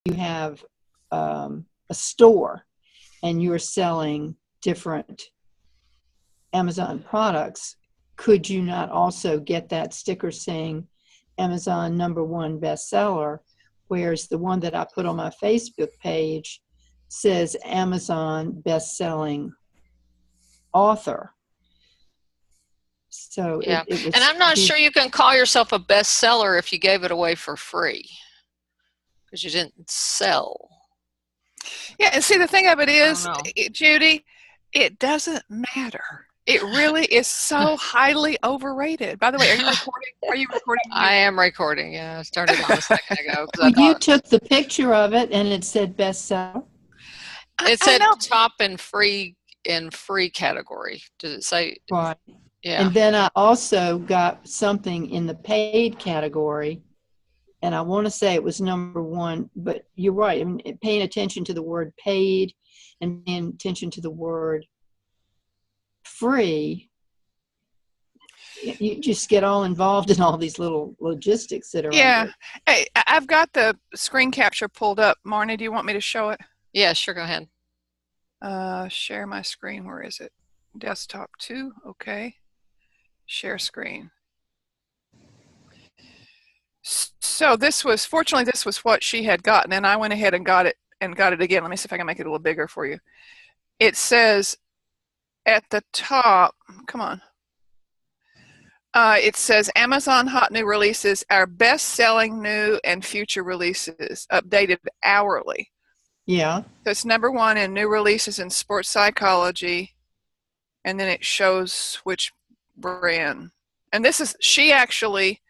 you have a store and you're selling different Amazon products, could you not also get that sticker saying Amazon #1 bestseller, whereas the one that I put on my Facebook page says Amazon best-selling author. So Yeah, it was, and I'm not sure you can call yourself a bestseller if you gave it away for free, because you didn't sell. Yeah, and see, the thing of it is, I don't know. Judy, it doesn't matter. It really is so highly overrated. By the way, are you recording? Are you recording? I am recording. Yeah, I started on a second ago because I well, you thought took the picture of it and it said bestseller. it I said know. top in free category. Did it say? Right. Yeah. And then I also got something in the paid category, and I want to say it was #1, but you're right. I mean, paying attention to the word paid and paying attention to the word free, you just get all involved in all these little logistics that are Yeah. under it. Hey, I've got the screen capture pulled up. Marnie, do you want me to show it? Yeah, sure. Go ahead. Share my screen. Where is it? Desktop 2. Okay. Share screen. So fortunately, this was what she had gotten, and I went ahead and got it again. Let me see if I can make it a little bigger for you. It says at the top, come on. It says Amazon Hot New Releases, our best-selling new and future releases, updated hourly. Yeah. So it's #1 in new releases in sports psychology, and then it shows which brand. And this is, she actually,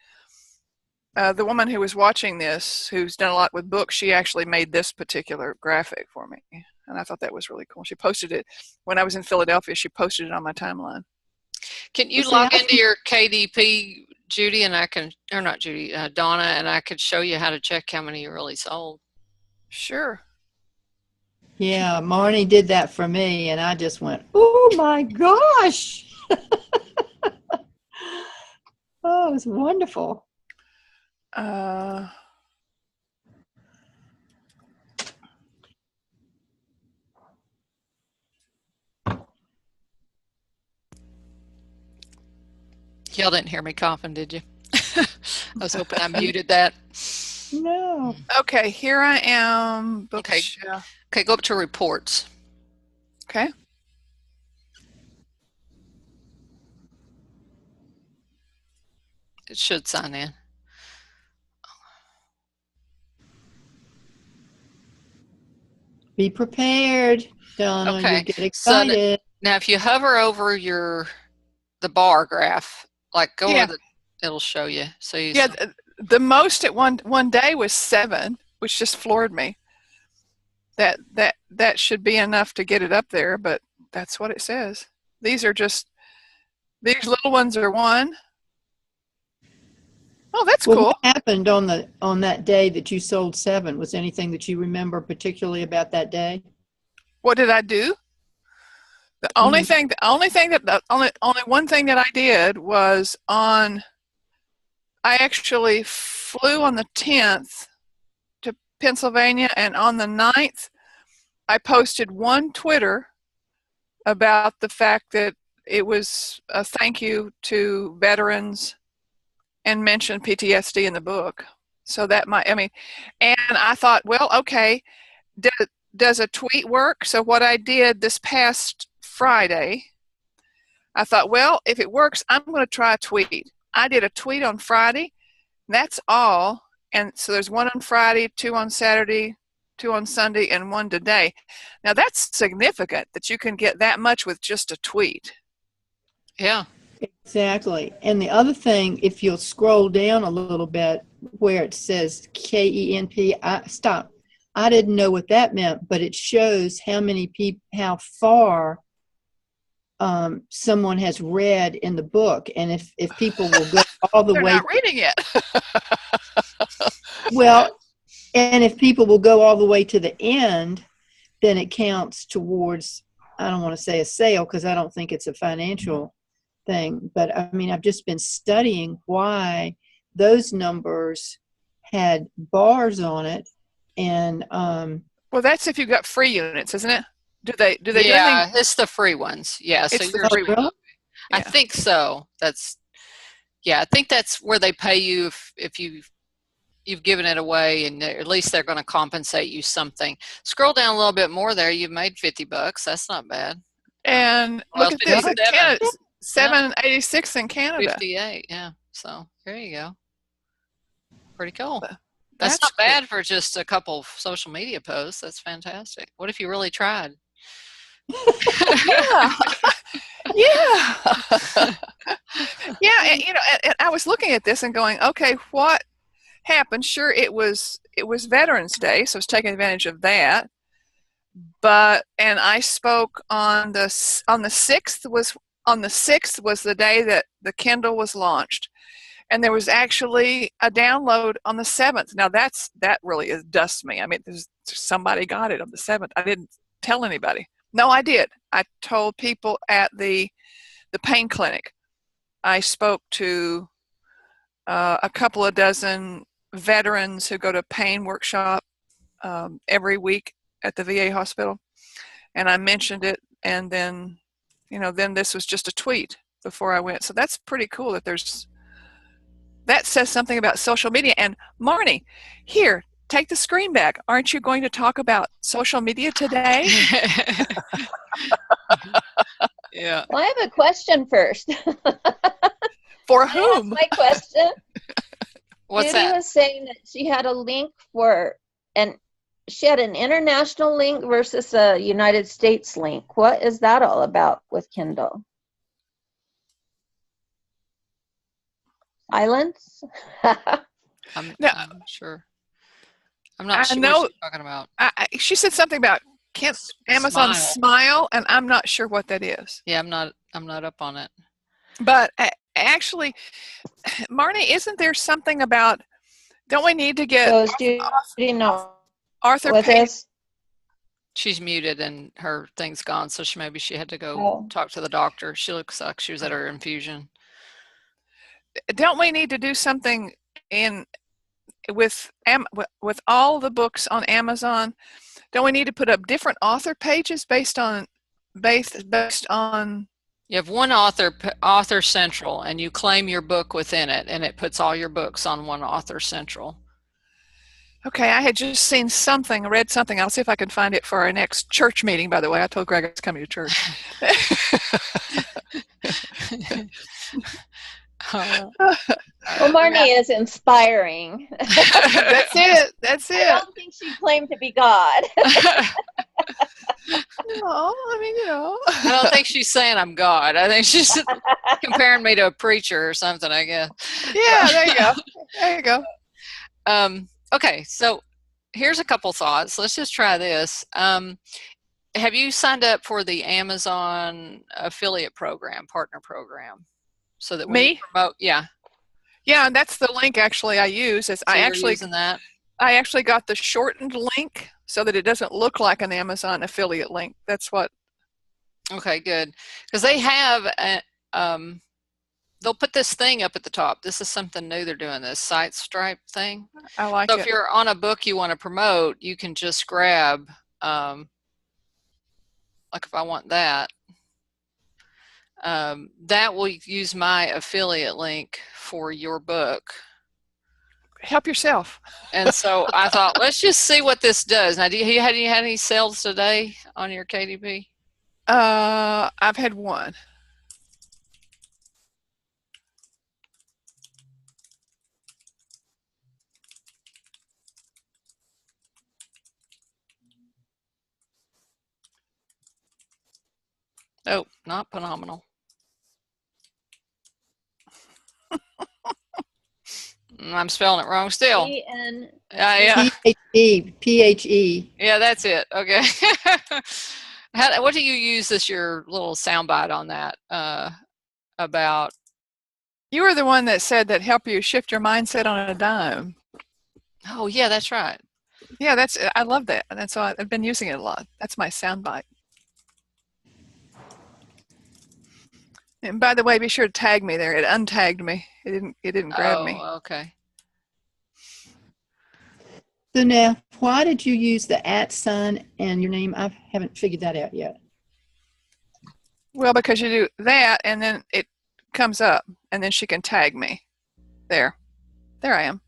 the woman who was watching this, who's done a lot with books, she actually made this particular graphic for me. And I thought that was really cool. She posted it when I was in Philadelphia. She posted it on my timeline. Can you log into your KDP, Judy, and I can, or not Judy, Donna, and I could show you how to check how many you really sold? Sure. Yeah, Marnie did that for me, and I just went, oh my gosh. Oh, it was wonderful. Y'all didn't hear me coughing, did you? I was hoping I muted that. No. Okay, here I am. Okay. Okay, go up to reports. Okay. It should sign in. Be prepared, Donna. Okay. You'll get excited. So now if you hover over the bar graph, like go over it'll show you. So you the most at one day was 7, which just floored me. That should be enough to get it up there, but that's what it says. These little ones are 1. Oh, that's cool. What happened on that day that you sold 7? Was anything that you remember particularly about that day? What did I do? The only one thing that I did was I actually flew on the 10th to Pennsylvania, and on the 9th, I posted one Twitter about the fact that it was a thank you to veterans and mentioned PTSD in the book. So that and I thought, well, okay, does a tweet work? So what I did this past Friday, I thought, well, if it works, I'm going to try a tweet. I did a tweet on Friday. That's all. And so there's 1 on Friday, 2 on Saturday, 2 on Sunday, and 1 today. Now that's significant that you can get that much with just a tweet. Yeah. Exactly. And the other thing, if you'll scroll down a little bit where it says KENP, I didn't know what that meant, but it shows how far someone has read in the book. And if people will go all the They're way. They're not reading it. Well, and if people will go all the way to the end, then it counts towards, I don't want to say a sale because I don't think it's a financial thing, but I mean, I've just been studying why those numbers had bars on it, And Well, that's if you got free units, isn't it? Do they do anything? Yeah, it's the free ones. Yeah, so It's the you're, free one. really? I Yeah. think so. I think that's where they pay you if you've given it away, and at least they're going to compensate you something. Scroll down a little bit more there. You've made $50. That's not bad. And Well, look at this. 57. Canada, 786 in Canada. 58. Yeah. So there you go. Pretty cool. That's That's not cool. bad for just a couple of social media posts. That's fantastic. What if you really tried? Yeah. Yeah. Yeah. And, and I was looking at this and going, okay, what happened? Sure, it was Veterans Day, so I was taking advantage of that. And I spoke on the 6th was the day that the Kindle was launched. And there was actually a download on the 7th. Now that really dusts me. I mean, somebody got it on the 7th. I didn't tell anybody. No, I did. I told people at the pain clinic. I spoke to a couple of dozen veterans who go to pain workshop every week at the VA hospital, and I mentioned it. And then, then this was just a tweet before I went. So that's pretty cool that says something about social media. And Marnie, here, take the screen back. Aren't you going to talk about social media today? Yeah. Well, I have a question first. For Can I ask whom? my question? What's Judy that? was saying that she had a link she had an international link versus a United States link. What is that all about with Kindle? Silence? I'm No. not sure. I'm not I sure know- what she's talking about. She said something about Amazon Smile, and I'm not sure what that is. Yeah, I'm not up on it. But actually, Marnie, isn't there something about? Don't we need to get So is Judy not Arthur with Page? us? She's muted and her thing's gone, so maybe she had to go Oh. talk to the doctor. She looks like she was at her infusion. Don't we need to do something with all the books on Amazon? Don't we need to put up different author pages based on? You have one author central, and you claim your book within it, and it puts all your books on one author central. Okay, I had just read something. I'll see if I can find it for our next church meeting, by the way. I told Greg I was coming to church. Well, Marnie is inspiring. That's it. That's I it. don't think she claimed to be God. No, I mean, I don't think she's saying I'm God. I think she's comparing me to a preacher or something, I guess. Yeah, there you go. There you go. Okay, so here's a couple thoughts. Let's just try this. Have you signed up for the Amazon affiliate program, partner program? So that when you promote, yeah. Yeah, and that's the link actually I use. So using that? I actually got the shortened link so that it doesn't look like an Amazon affiliate link. That's what. Okay, good. Because they have, they'll put this thing up at the top. This is something new they're doing, this site stripe thing. I like So it. if you're on a book you want to promote, you can just grab, like if I want that, that will use my affiliate link for your book. Help yourself. And so I thought, let's just see what this does. Now, you had any sales today on your KDP? I've had one. Oh, not phenomenal. I'm spelling it wrong still. Yeah. P-H-E. Yeah, that's it. Okay. What do you use as your little soundbite on that about? You were the one that said that help you shift your mindset on a dime. Oh, yeah, that's right. Yeah, I love that. And that's why I've been using it a lot. That's my soundbite. And by the way, be sure to tag me there. It untagged me. It didn't grab me. Oh, okay. So now, why did you use the @ sign and your name? I haven't figured that out yet. Well, because you do that, and then it comes up, and then she can tag me. There I am.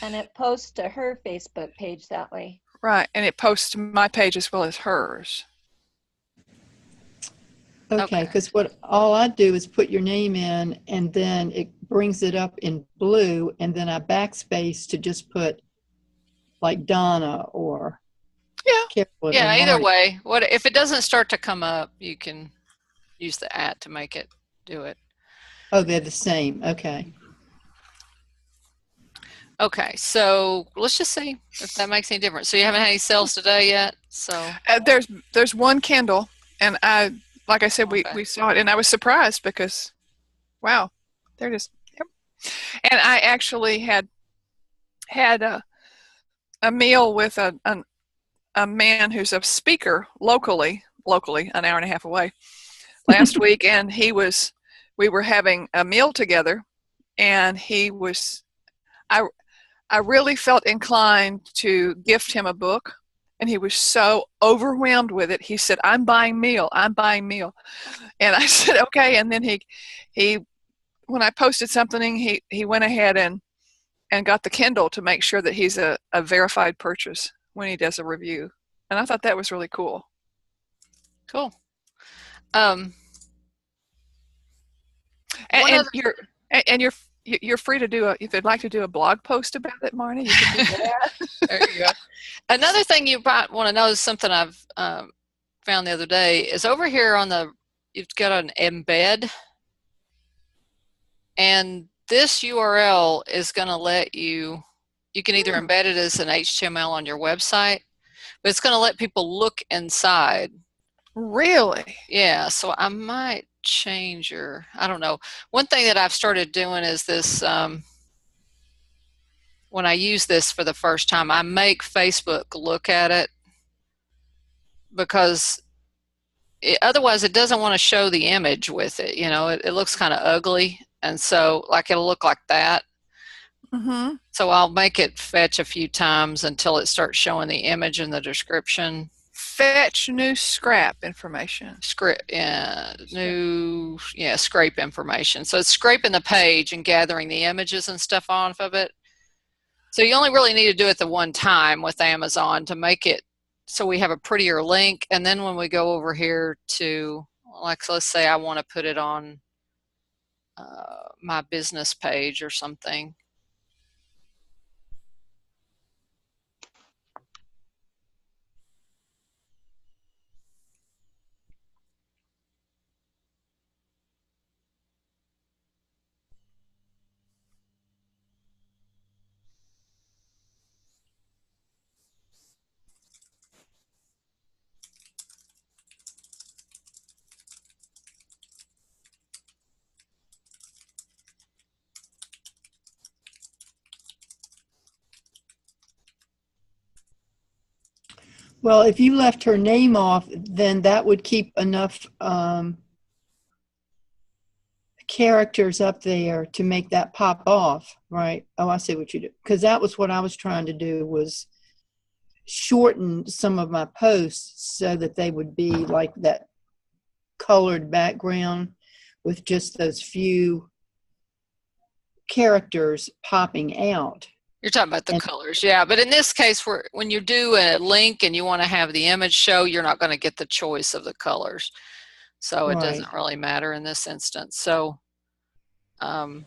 And it posts to her Facebook page that way. Right, and it posts to my page as well as hers. Okay, because all I do is put your name in, and then it brings it up in blue, and then I backspace to just put like Donna or Carolyn or Yeah, either Marnie. way. What if it doesn't start to come up, you can use the @ to make it do it. Oh, they're the same. Okay. Okay, so let's just see if that makes any difference. So you haven't had any sales today yet? So There's one Kindle, and like I said, we saw it, and I was surprised because, wow, there it is. Yep. And I actually had a meal with a man who's a speaker locally, an hour and a half away, last week, and we were having a meal together, and I really felt inclined to gift him a book, and he was so overwhelmed with it. He said, I'm buying meal. And I said, okay. And then he when I posted something, he went ahead and got the Kindle to make sure that he's a verified purchase when he does a review. And I thought that was really cool. cool. You're free to if you'd like to do a blog post about it, Marnie, you can do that. There you go. Another thing you might want to know is something I've found the other day is over here you've got an embed, and this URL is going to let you can either embed it as an HTML on your website, but it's going to let people look inside. Really? Yeah, so I might change I don't know. One thing that I've started doing is this, when I use this for the first time, I make Facebook look at it because otherwise it doesn't want to show the image with it. You know, it looks kind of ugly. And so like it'll look like that. Mm-hmm. So I'll make it fetch a few times until it starts showing the image in the description. Fetch new scrap information. Scrape information. So it's scraping the page and gathering the images and stuff off of it. So you only really need to do it the one time with Amazon to make it so we have a prettier link. And then when we go over here to, like, let's say I want to put it on my business page or something. Well, if you left her name off, then that would keep enough characters up there to make that pop off, right? Oh, I see what you do. Because that was what I was trying to do, was shorten some of my posts so that they would be like that colored background with just those few characters popping out. You're talking about the colors, yeah. But in this case, when you do a link and you want to have the image show, you're not going to get the choice of the colors. So it doesn't really matter in this instance. So there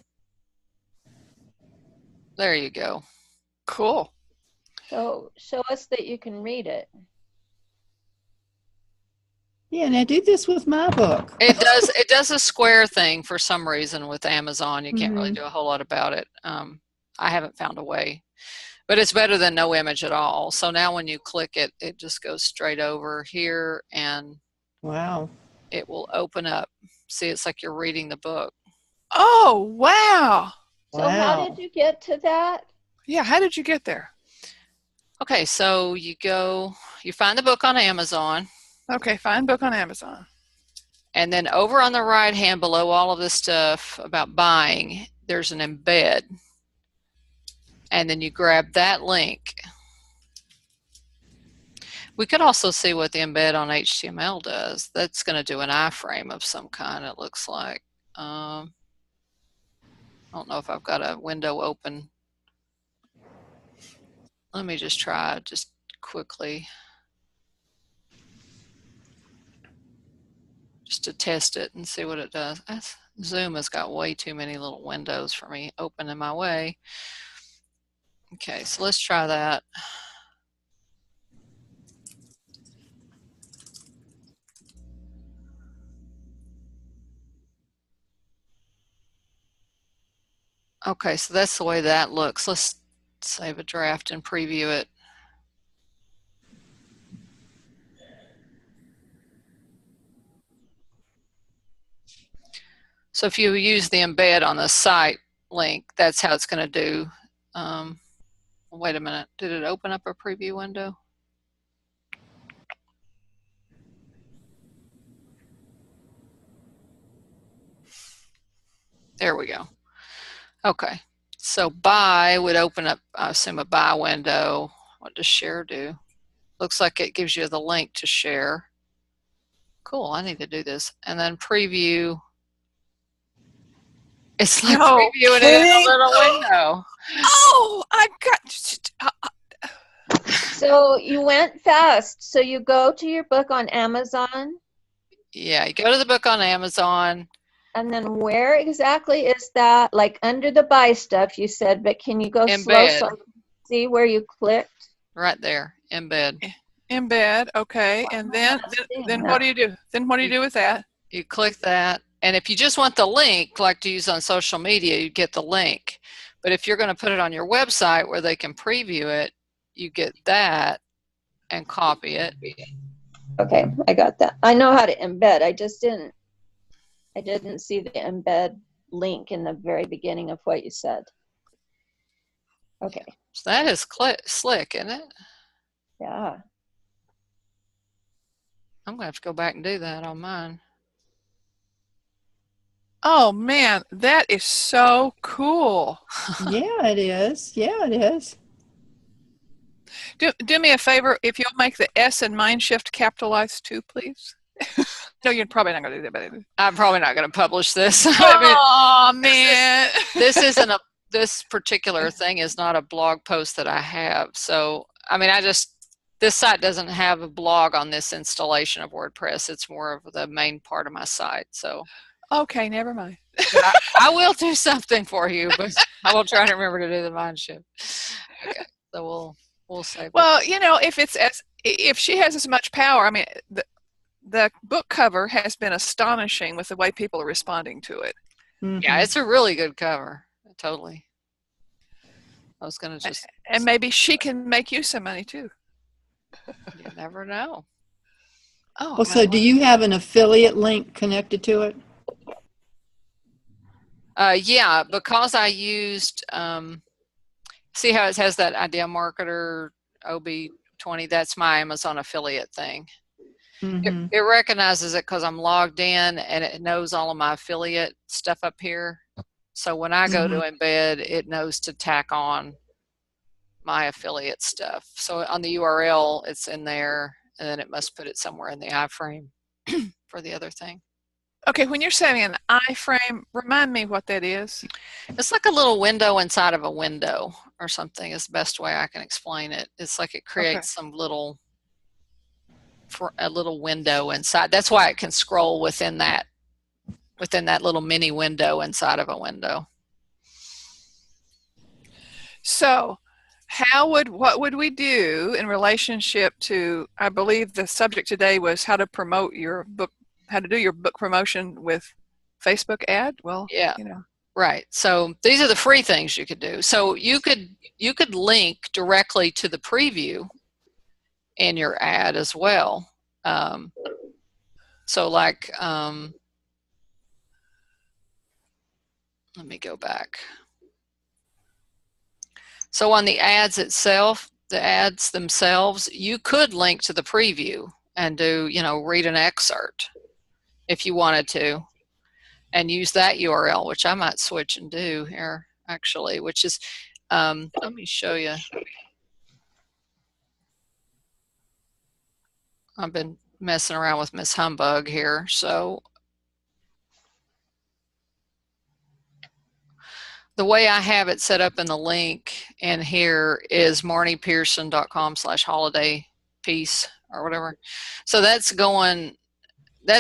you go. Cool. So show us that you can read it. Yeah, and I do this with my book. It does a square thing for some reason with Amazon. You can't really do a whole lot about it. I haven't found a way, but it's better than no image at all. So now when you click it, it just goes straight over here, and wow, it will open up. See, it's like you're reading the book. Oh, wow. So how did you get to that? Yeah, how did you get there? Okay, so you find the book on Amazon. Okay, find book on Amazon. And then over on the right hand below all of this stuff about buying, there's an embed. And then you grab that link We could also see what the embed on HTML does. That's going to do an iframe of some kind, it looks like. I don't know if I've got a window open. Let me just try just quickly. Just to test it and see what it does. Zoom has got way too many little windows for me open in my way. Okay, so let's try that. Okay, so that's the way that looks. Let's save a draft and preview it. So if you use the embed on the site link, that's how it's going to do. Wait a minute. Did it open up a preview window? There we go. Okay. So buy would open up, I assume, a buy window. What does share do? Looks like it gives you the link to share. Cool. I need to do this. And then preview. It's like previewing it in a little window. Oh, I got. So you went fast. So you go to your book on Amazon. Yeah, you go to the book on Amazon. And then where exactly is that? Like under the buy stuff, you said, but can you go slow so I can see where you clicked? Right there, embed. Embed, okay. And then what do you do? Then what do you do with that? You click that. And if you just want the link, like to use on social media, you get the link. But if you're going to put it on your website where they can preview it, you get that and copy it. Okay, I got that. I know how to embed. I didn't see the embed link in the very beginning of what you said. Okay. So that is slick, isn't it? Yeah. I'm going to have to go back and do that on mine. Oh man, that is so cool. Yeah, it is. Yeah, it is. Do me a favor, if you'll make the S in Mindshift capitalized too, please. No, you're probably not going to do that. But I'm probably not going to publish this. Oh man, this isn't a. This particular thing is not a blog post that I have. So I mean, this site doesn't have a blog on this installation of WordPress. It's more of the main part of my site. So. Okay, never mind. I will do something for you, but I will try to remember to do the Mindshift. Okay, so we'll save. Well, you know, if she has as much power, I mean, the book cover has been astonishing with the way people are responding to it. Mm-hmm. Yeah, it's a really good cover. Totally. I was gonna just. And maybe she can make you some money too. You never know. Oh. Well, so do you have an affiliate link connected to it? Yeah, because I used, see how it has that Idea Marketer OB20, that's my Amazon affiliate thing. Mm-hmm. It recognizes it because I'm logged in and it knows all of my affiliate stuff up here. So when I go to embed, it knows to tack on my affiliate stuff. So on the URL, it's in there, and then it must put it somewhere in the iframe for the other thing. Okay, when you're saying an iframe, remind me what that is. It's like a little window inside of a window or something is the best way I can explain it. It's like it creates some little, for a little window inside. That's why it can scroll within that little mini window inside of a window. So what would we do in relationship to, I believe the subject today was how to promote your book, how to do your book promotion with Facebook ad? Well, yeah, you know. Right. So these are the free things you could do. So you could link directly to the preview in your ad as well. So like, let me go back. So on the ads itself, the ads themselves, you could link to the preview and do, read an excerpt if you wanted to, and use that URL, which I might switch and do here actually, which is, let me show you. I've been messing around with Miss Humbug here. So the way I have it set up in the link in here is marniepearson.com/holiday piece or whatever. So that's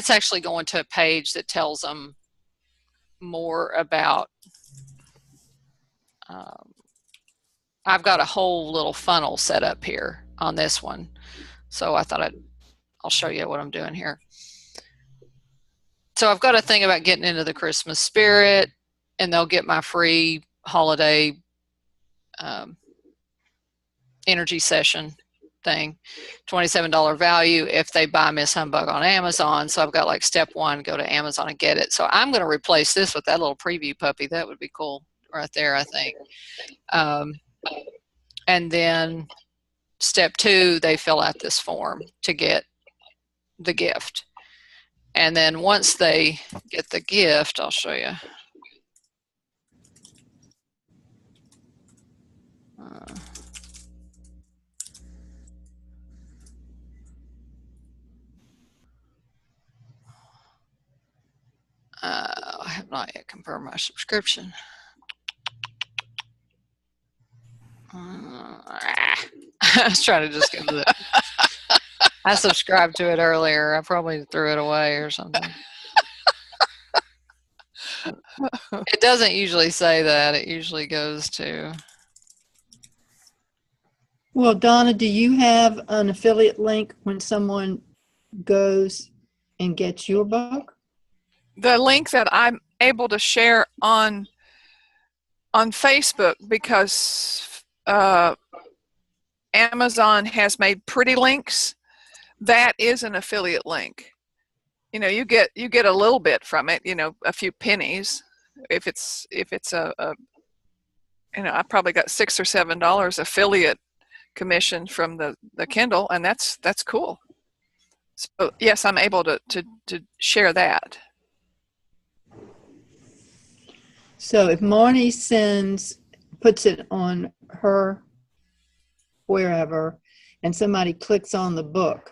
actually going to a page that tells them more about, I've got a whole little funnel set up here on this one. So I thought I'll show you what I'm doing here. So I've got a thing about getting into the Christmas spirit, and they'll get my free holiday energy session thing, $27 value if they buy Miss Humbug on Amazon. So I've got like step 1, go to Amazon and get it. So I'm going to replace this with that little preview puppy. That would be cool right there, I think. And then step 2, they fill out this form to get the gift. And then once they get the gift, I'll show you. I have not yet confirmed my subscription. I was trying to just go to it. I subscribed to it earlier. I probably threw it away or something. It doesn't usually say that. It usually goes to... Well, Donna, do you have an affiliate link when someone goes and gets your book? The link that I'm able to share on Facebook, because Amazon has made pretty links, that is an affiliate link. You know, you get a little bit from it, you know, a few pennies. If it's a you know, I probably got $6 or $7 affiliate commission from the Kindle, and that's cool. So yes, I'm able to share that. So if Marnie puts it on her wherever, and somebody clicks on the book,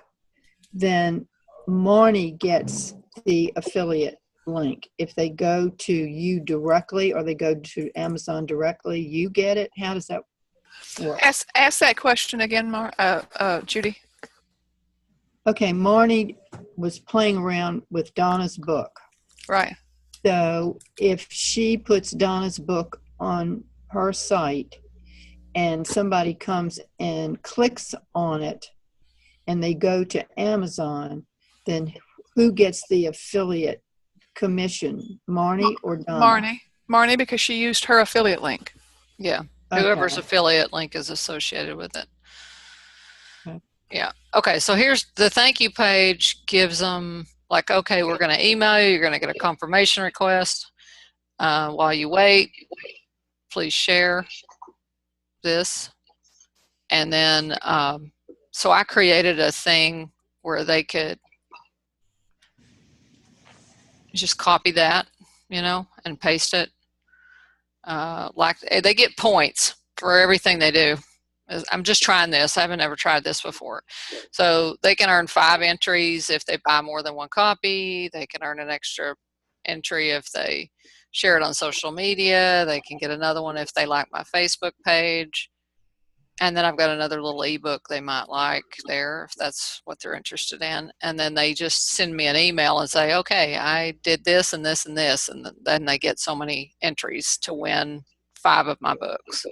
then Marnie gets the affiliate link. If they go to you directly or they go to Amazon directly, you get it. How does that work? Ask that question again, Judy. Okay, Marnie was playing around with Donna's book. Right. So if she puts Donna's book on her site and somebody comes and clicks on it and they go to Amazon, then who gets the affiliate commission, Marnie or Donna? Marnie, because she used her affiliate link. Yeah, whoever's affiliate link is associated with it. Okay. Yeah. Okay, so here's the thank you page. Gives them like, okay, we're going to email you. You're going to get a confirmation request. While you wait, please share this. And then, so I created a thing where they could just copy that, you know, and paste it. Like they get points for everything they do. I'm just trying this. I haven't ever tried this before. So they can earn 5 entries if they buy more than 1 copy. They can earn an extra entry if they share it on social media. They can get another one if they like my Facebook page. And then I've got another little ebook they might like there if that's what they're interested in. And then they just send me an email and say, okay, I did this and this and this. And then they get so many entries to win 5 of my books.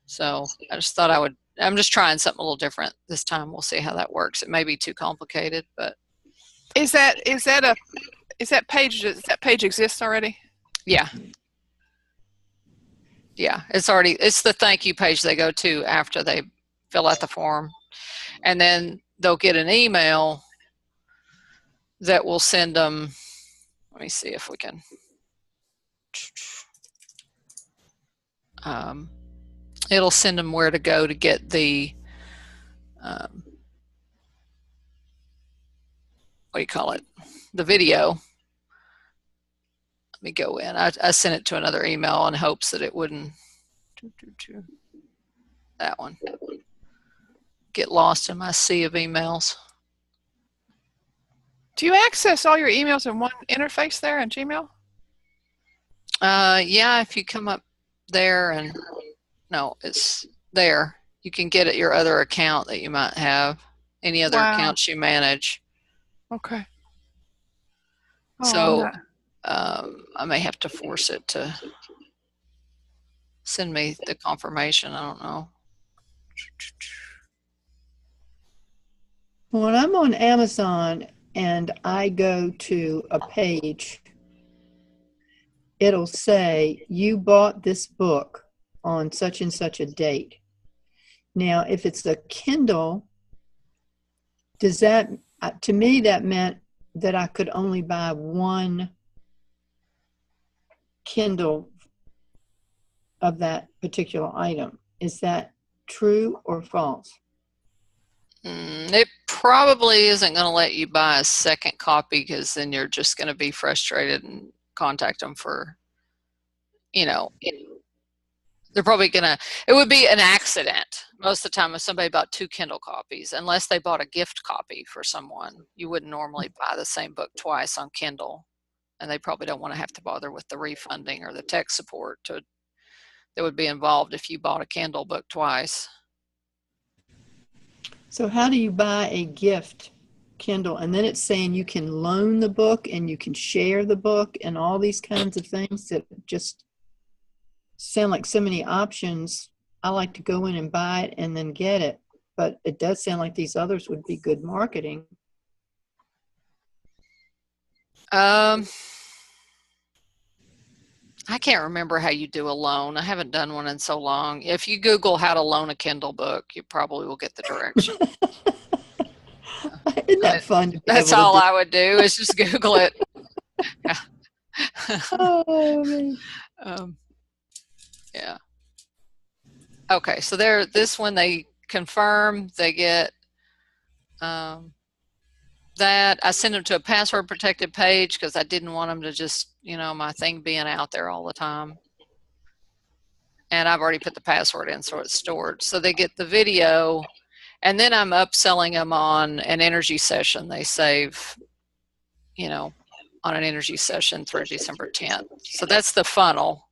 So I just thought I'm just trying something a little different this time. We'll see how that works. It may be too complicated, but. Does that page exist already? Yeah. Yeah, it's the thank you page they go to after they fill out the form. And then they'll get an email that will send them, let me see if we can. It'll send them where to go to get the, what do you call it? The video. Let me go in. I sent it to another email in hopes that it wouldn't, that one, get lost in my sea of emails. Do you access all your emails in one interface there in Gmail? Yeah, if you come up there and no, it's there. You can get at your other account that you might have, any other Wow. accounts you manage. Okay. Oh, So I may have to force it to send me the confirmation. I don't know. When I'm on Amazon and I go to a page, it'll say, you bought this book on such and such a date. Now, if it's a Kindle, does that, to me, that meant that I could only buy one Kindle of that particular item. Is that true or false? It probably isn't going to let you buy a second copy, because then you're just going to be frustrated and contact them for, they're probably going to, it would be an accident most of the time if somebody bought 2 Kindle copies, unless they bought a gift copy for someone. You wouldn't normally buy the same book twice on Kindle, and they probably don't want to have to bother with the refunding or the tech support that would be involved if you bought a Kindle book twice. So how do you buy a gift Kindle? And then it's saying you can loan the book and you can share the book and all these kinds of things that just sound like so many options. I like to go in and buy it and then get it. But it does sound like these others would be good marketing. I can't remember how you do a loan. I haven't done one in so long. If you Google how to loan a Kindle book, you probably will get the direction. Isn't that fun? To be That's able to all do? I would do, is just Google it. Oh, man. Yeah. Okay, so this one they confirm, they get that. I send them to a password protected page because I didn't want them to just, my thing being out there all the time. And I've already put the password in, so it's stored. So they get the video, and then I'm upselling them on an energy session. They save, on an energy session through December 10th. So that's the funnel.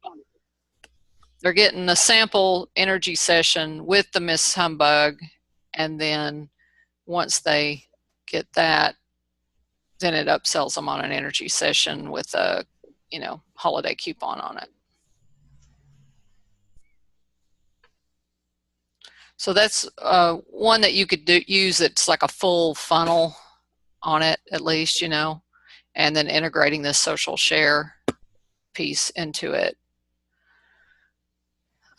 They're getting a sample energy session with the Miss Humbug, and then once they get that, then it upsells them on an energy session with a, holiday coupon on it. So that's one that you could use. It's like a full funnel on it, at least, and then integrating this social share piece into it.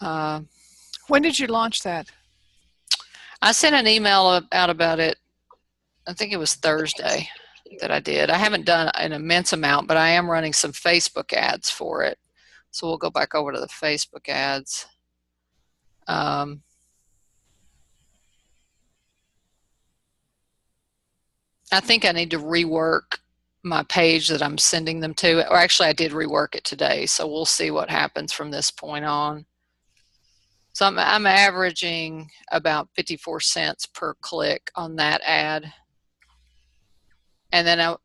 When did you launch that? I sent an email out about it. I think it was Thursday that I did. I haven't done an immense amount, but I am running some Facebook ads for it. So we'll go back over to the Facebook ads. I think I need to rework my page that I'm sending them to. Or actually, I did rework it today, so we'll see what happens from this point on. So I'm averaging about 54 cents per click on that ad. And then I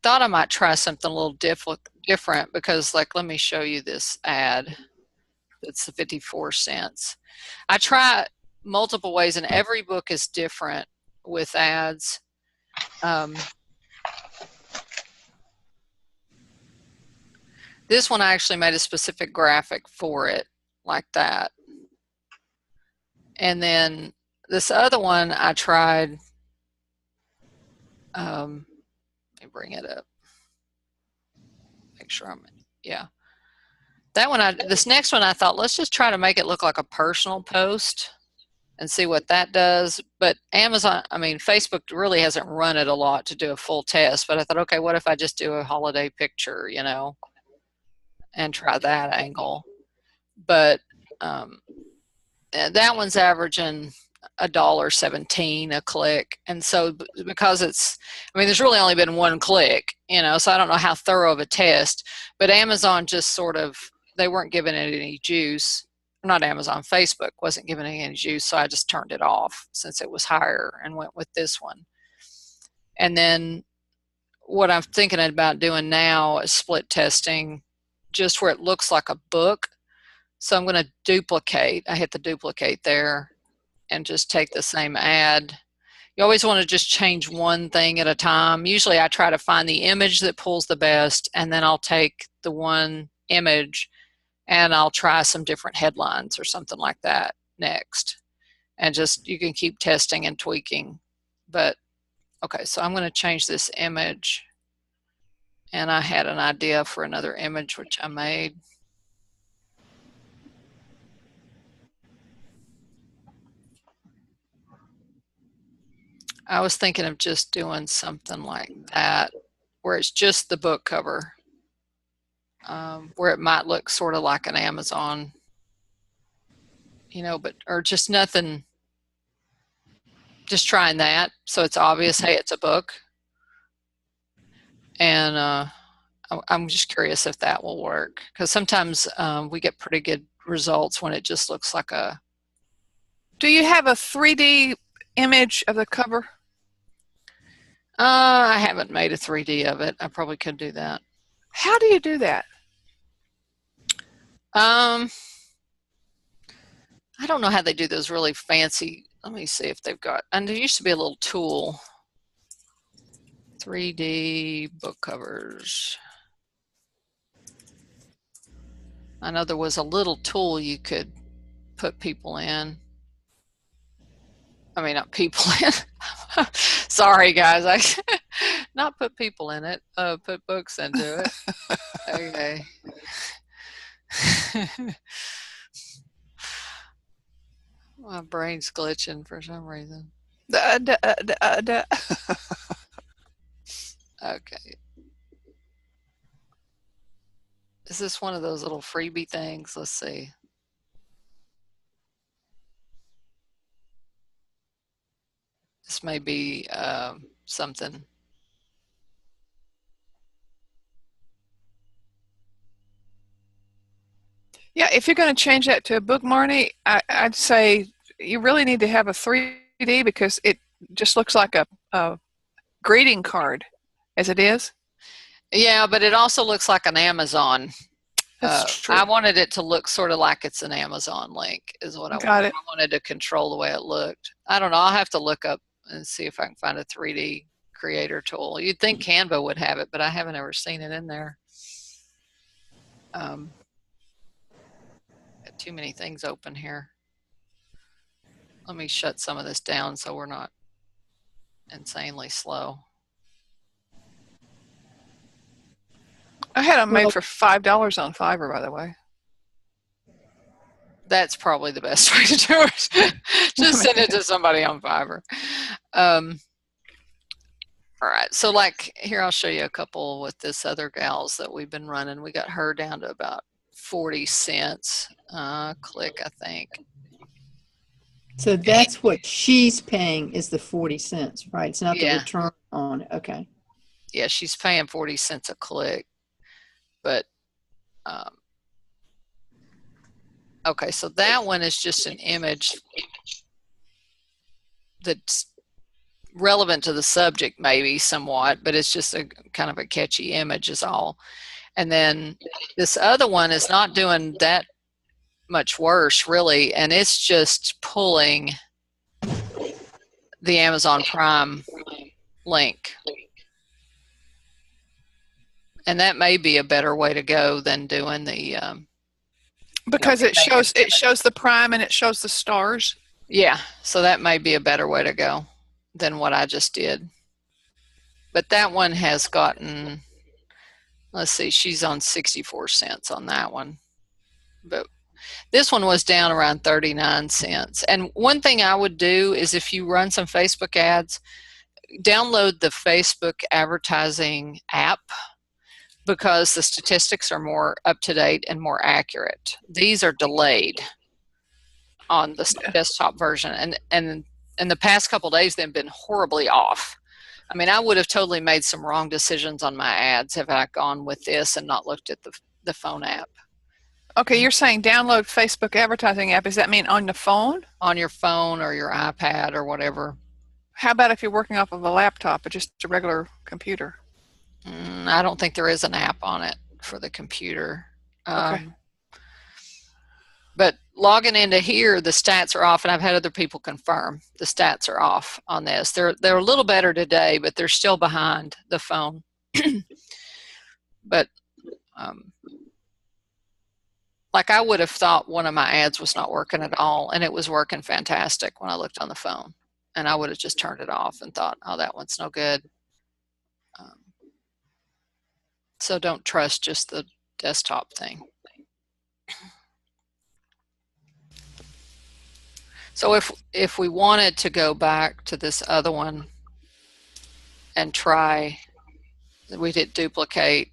thought I might try something a little different, because, like, let me show you this ad. It's the 54 cents. I try multiple ways, and every book is different with ads. This one I actually made a specific graphic for it, like that. And then this other one I tried, let me bring it up, make sure yeah. That one, this next one I thought, let's just try to make it look like a personal post and see what that does. But Facebook really hasn't run it a lot to do a full test. But I thought, okay, what if I just do a holiday picture, and try that angle. But that one's averaging $1.17 a click. And so because there's really only been one click, so I don't know how thorough of a test, but Amazon just sort of, they weren't giving it any juice. Not Amazon, Facebook wasn't giving it any juice, so I just turned it off since it was higher and went with this one. And then what I'm thinking about doing now is split testing just where it looks like a book. So I'm going to duplicate. I hit the duplicate there and just take the same ad. You always want to just change one thing at a time. Usually I try to find the image that pulls the best, and then I'll take the one image and I'll try some different headlines or something like that next. And just, you can keep testing and tweaking. But okay, so I'm going to change this image. And I had an idea for another image which I made. I was thinking of just doing something like that, where it's just the book cover, where it might look sort of like an Amazon, but, or just nothing, just trying that. So it's obvious, hey, it's a book. And I'm just curious if that will work, because sometimes we get pretty good results when it just looks like a. Do you have a 3D image of the cover? I haven't made a 3D of it. I probably could do that. How do you do that? I don't know how they do those really fancy. Let me see if they've got, and there used to be a little tool. 3D book covers. I know there was a little tool you could put people in. I mean, not people in. Sorry, guys. I not put people in it. Put books into it. Okay. My brain's glitching for some reason. Okay. Is this one of those little freebie things? Let's see. This may be something. Yeah, if you're going to change that to a book, Marnie, I'd say you really need to have a 3D, because it just looks like a greeting card as it is. Yeah, but it also looks like an Amazon. That's true. I wanted it to look sort of like it's an Amazon link is what I wanted. I wanted to control the way it looked. I don't know. I'll have to look up and see if I can find a 3D creator tool. You'd think Canva would have it, but I haven't ever seen it in there. Got too many things open here. Let me shut some of this down so we're not insanely slow. I had them made for $5 on Fiverr, by the way. That's probably the best way to do it. Just send it to somebody on Fiverr. All right, so like here, I'll show you a couple with this other gals that we've been running. We got her down to about 40 cents click, I think. So that's what she's paying, is the 40 cents, right? It's not the Yeah. return on it. Okay. Yeah, she's paying 40 cents a click. But okay, so that one is just an image that's relevant to the subject maybe somewhat, but it's just a kind of a catchy image is all. And then this other one is not doing that much worse really, and it's just pulling the Amazon Prime link. And that may be a better way to go than doing the because it shows the Prime and it shows the stars. Yeah, so that may be a better way to go than what I just did. But that one has gotten, let's see, she's on 64 cents on that one. But this one was down around 39 cents. And one thing I would do is, if you run some Facebook ads, download the Facebook advertising app, because the statistics are more up to date and more accurate. These are delayed on the desktop version, and in the past couple of days they've been horribly off. I mean, I would have totally made some wrong decisions on my ads if I gone with this and not looked at the phone app. Okay, you're saying download Facebook advertising app. Does that mean on the phone? On your phone or your iPad or whatever. How about if you're working off of a laptop or just a regular computer? I don't think there is an app on it for the computer. Okay. But logging into here, the stats are off, and I've had other people confirm the stats are off on this. They're a little better today, but they're still behind the phone. But like I would have thought one of my ads was not working at all, and it was working fantastic when I looked on the phone, and I would have just turned it off and thought, oh, that one's no good. So don't trust just the desktop thing. So if we wanted to go back to this other one and try, we'd hit duplicate,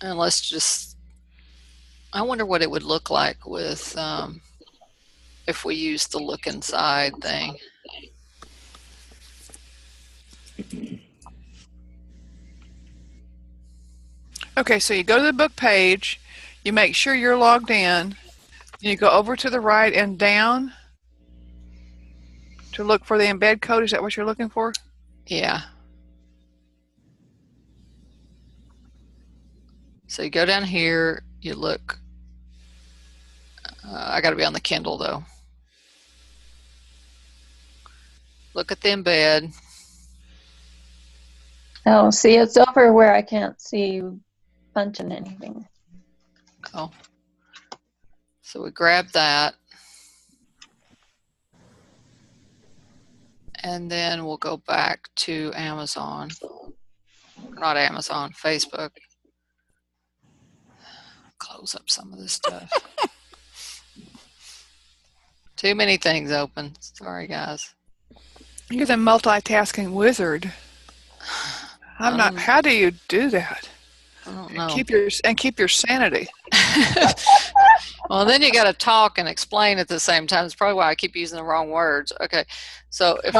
and let's just, I wonder what it would look like with if we use the look inside thing. Okay, so you go to the book page, you make sure you're logged in, you go over to the right and down to look for the embed code. Is that what you're looking for? Yeah. So you go down here, you look. I got to be on the Kindle though. Look at the embed. Oh, see, it's over where I can't see you punching anything. Oh. So we grab that. And then we'll go back to Amazon. Not Amazon, Facebook. Close up some of this stuff. Too many things open. Sorry, guys. You're the multitasking wizard. I'm not. How do you do that? I don't know. Keep your sanity. Well, then you got to talk and explain at the same time. That's probably why I keep using the wrong words. Okay, so if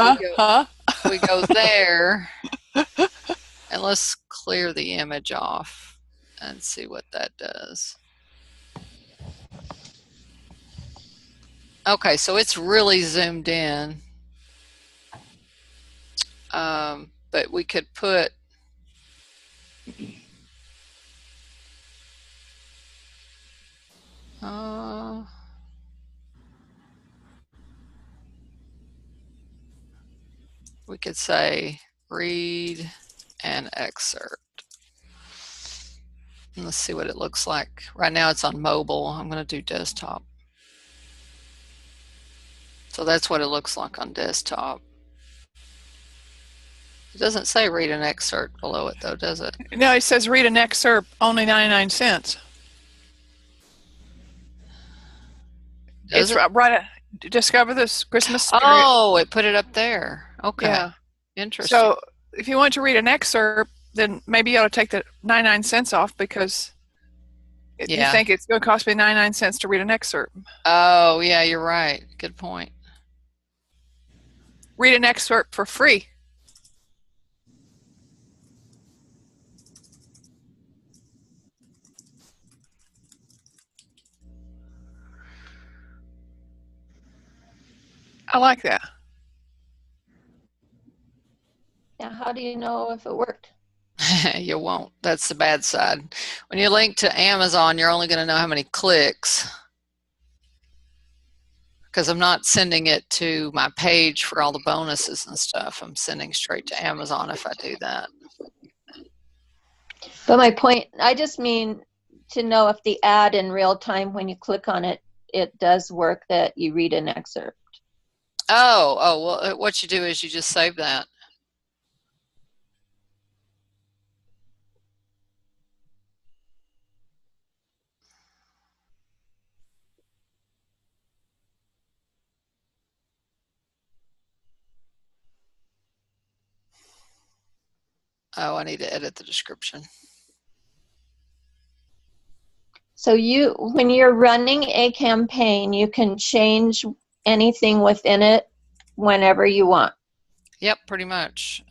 we go there, and let's clear the image off and see what that does. Okay, so it's really zoomed in, but we could put we could say read an excerpt. And let's see what it looks like. Right now it's on mobile. I'm going to do desktop. So that's what it looks like on desktop. It doesn't say read an excerpt below it though, does it? No, it says read an excerpt, only 99 cents. It's right. Discover this Christmas spirit. Oh, it put it up there. Okay. Yeah. Interesting. So if you want to read an excerpt, then maybe you ought to take the 99 cents off because you think it's going to cost me 99 cents to read an excerpt. Oh, yeah, you're right. Good point. Read an excerpt for free. I like that. Now, how do you know if it worked? You won't. That's the bad side. When you link to Amazon, you're only going to know how many clicks, because I'm not sending it to my page for all the bonuses and stuff. I'm sending straight to Amazon if I do that. But my point, I just mean to know if the ad in real time, when you click on it, it does work, that you read an excerpt. Oh, well, what you do is you just save that. Oh, I need to edit the description. So when you're running a campaign, you can change anything within it whenever you want. Yep, pretty much.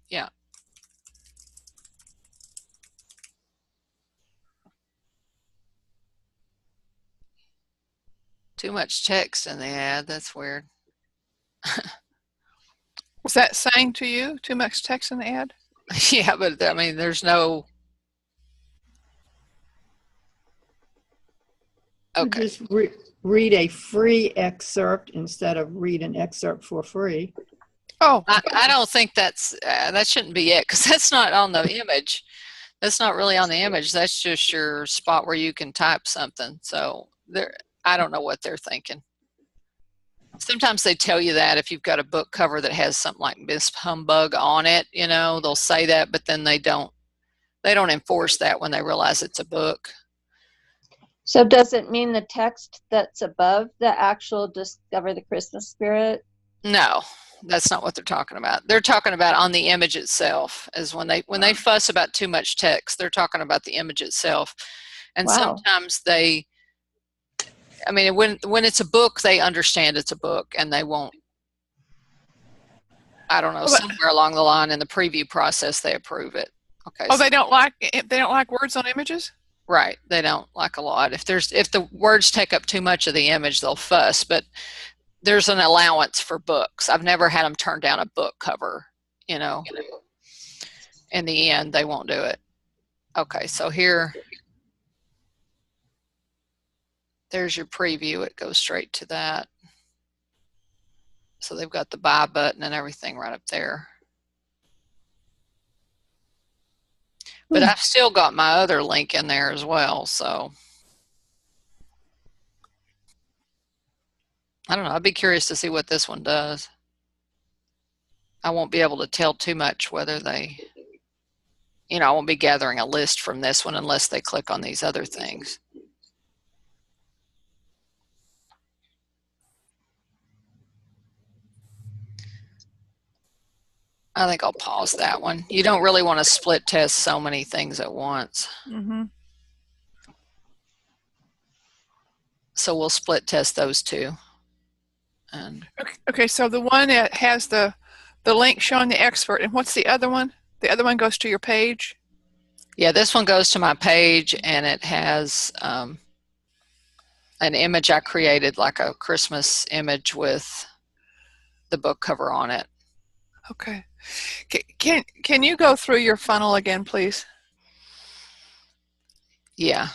Yeah. Too much text in the ad. That's weird. Is that saying to you too much text in the ad? Yeah, but I mean, there's no. Okay. Just read a free excerpt instead of read an excerpt for free. Oh, I don't think that shouldn't be it, because that's not on the image. That's not really on the image. That's just your spot where you can type something. So I don't know what they're thinking. Sometimes they tell you that if you've got a book cover that has something like Miss Humbug on it, they'll say that, but then they don't enforce that when they realize it's a book. So does it mean the text that's above the actual Discover the Christmas Spirit? No, that's not what they're talking about. They're talking about on the image itself, is when they fuss about too much text, they're talking about the image itself. And Wow. sometimes when it's a book, they understand it's a book, and they won't, I don't know, somewhere along the line in the preview process, they approve it. Okay. Oh, they don't like words on images? Right. They don't like a lot. If the words take up too much of the image, they'll fuss, but there's an allowance for books. I've never had them turn down a book cover, In the end, they won't do it. Okay, so there's your preview. It goes straight to that. So they've got the buy button and everything right up there. But I've still got my other link in there as well, so I don't know. I'd be curious to see what this one does. I won't be able to tell too much whether they, I won't be gathering a list from this one unless they click on these other things. I think I'll pause that one. You don't really want to split test so many things at once. Mm-hmm. So we'll split test those two. And okay, so the one that has the link showing the expert, and what's the other one? The other one goes to your page? Yeah, this one goes to my page, and it has an image I created, like a Christmas image with the book cover on it. Okay. Can you go through your funnel again, please? Yeah.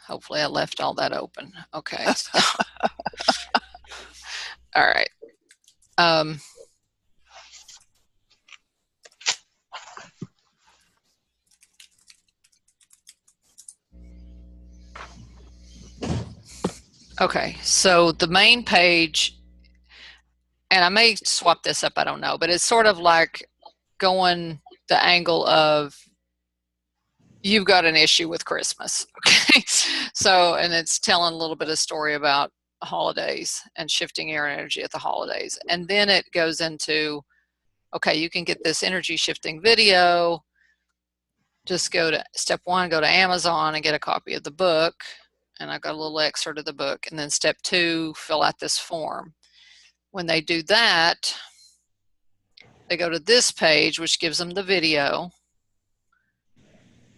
Hopefully I left all that open. Okay. So. All right. Okay, so the main page, and I may swap this up, I don't know, but it's sort of like going the angle of you've got an issue with Christmas, okay? So, and it's telling a little bit of story about holidays and shifting your energy at the holidays. And then it goes into, okay, you can get this energy shifting video. Just go to step 1, go to Amazon and get a copy of the book. And I've got a little excerpt of the book. And then step 2, fill out this form. When they do that, they go to this page, which gives them the video.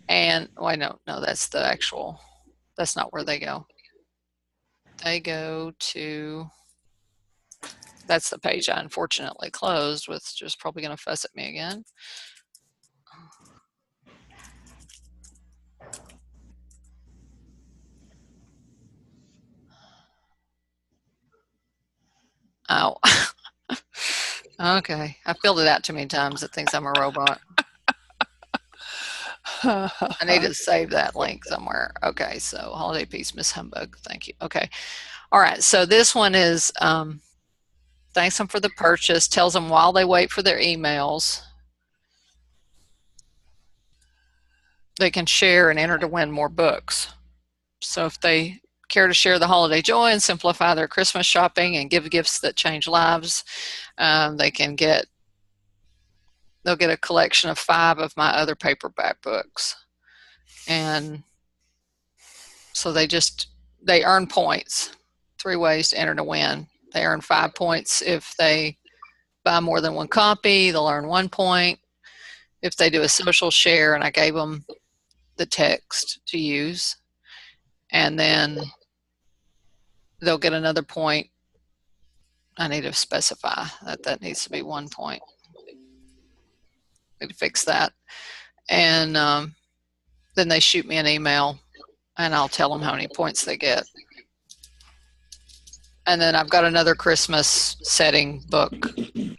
And, no, that's the actual, that's not where they go. They go to, that's the page I unfortunately closed, which is probably going to fuss at me again. Oh. Okay. I filled it out too many times. It thinks I'm a robot. I need to save that link somewhere. Okay, so holiday piece, Miss Humbug. Thank you. Okay. All right. So this one is thanks them for the purchase, tells them while they wait for their emails, they can share and enter to win more books. So if they care to share the holiday joy and simplify their Christmas shopping and give gifts that change lives, they'll get a collection of 5 of my other paperback books. And so they earn points. 3 ways to enter to win. They earn 5 points if they buy more than 1 copy. They'll earn 1 point. If they do a social share, and I gave them the text to use, and then they'll get another point. I need to specify that needs to be 1 point. need to fix that. And then they shoot me an email, and I'll tell them how many points they get. And then I've got another Christmas setting book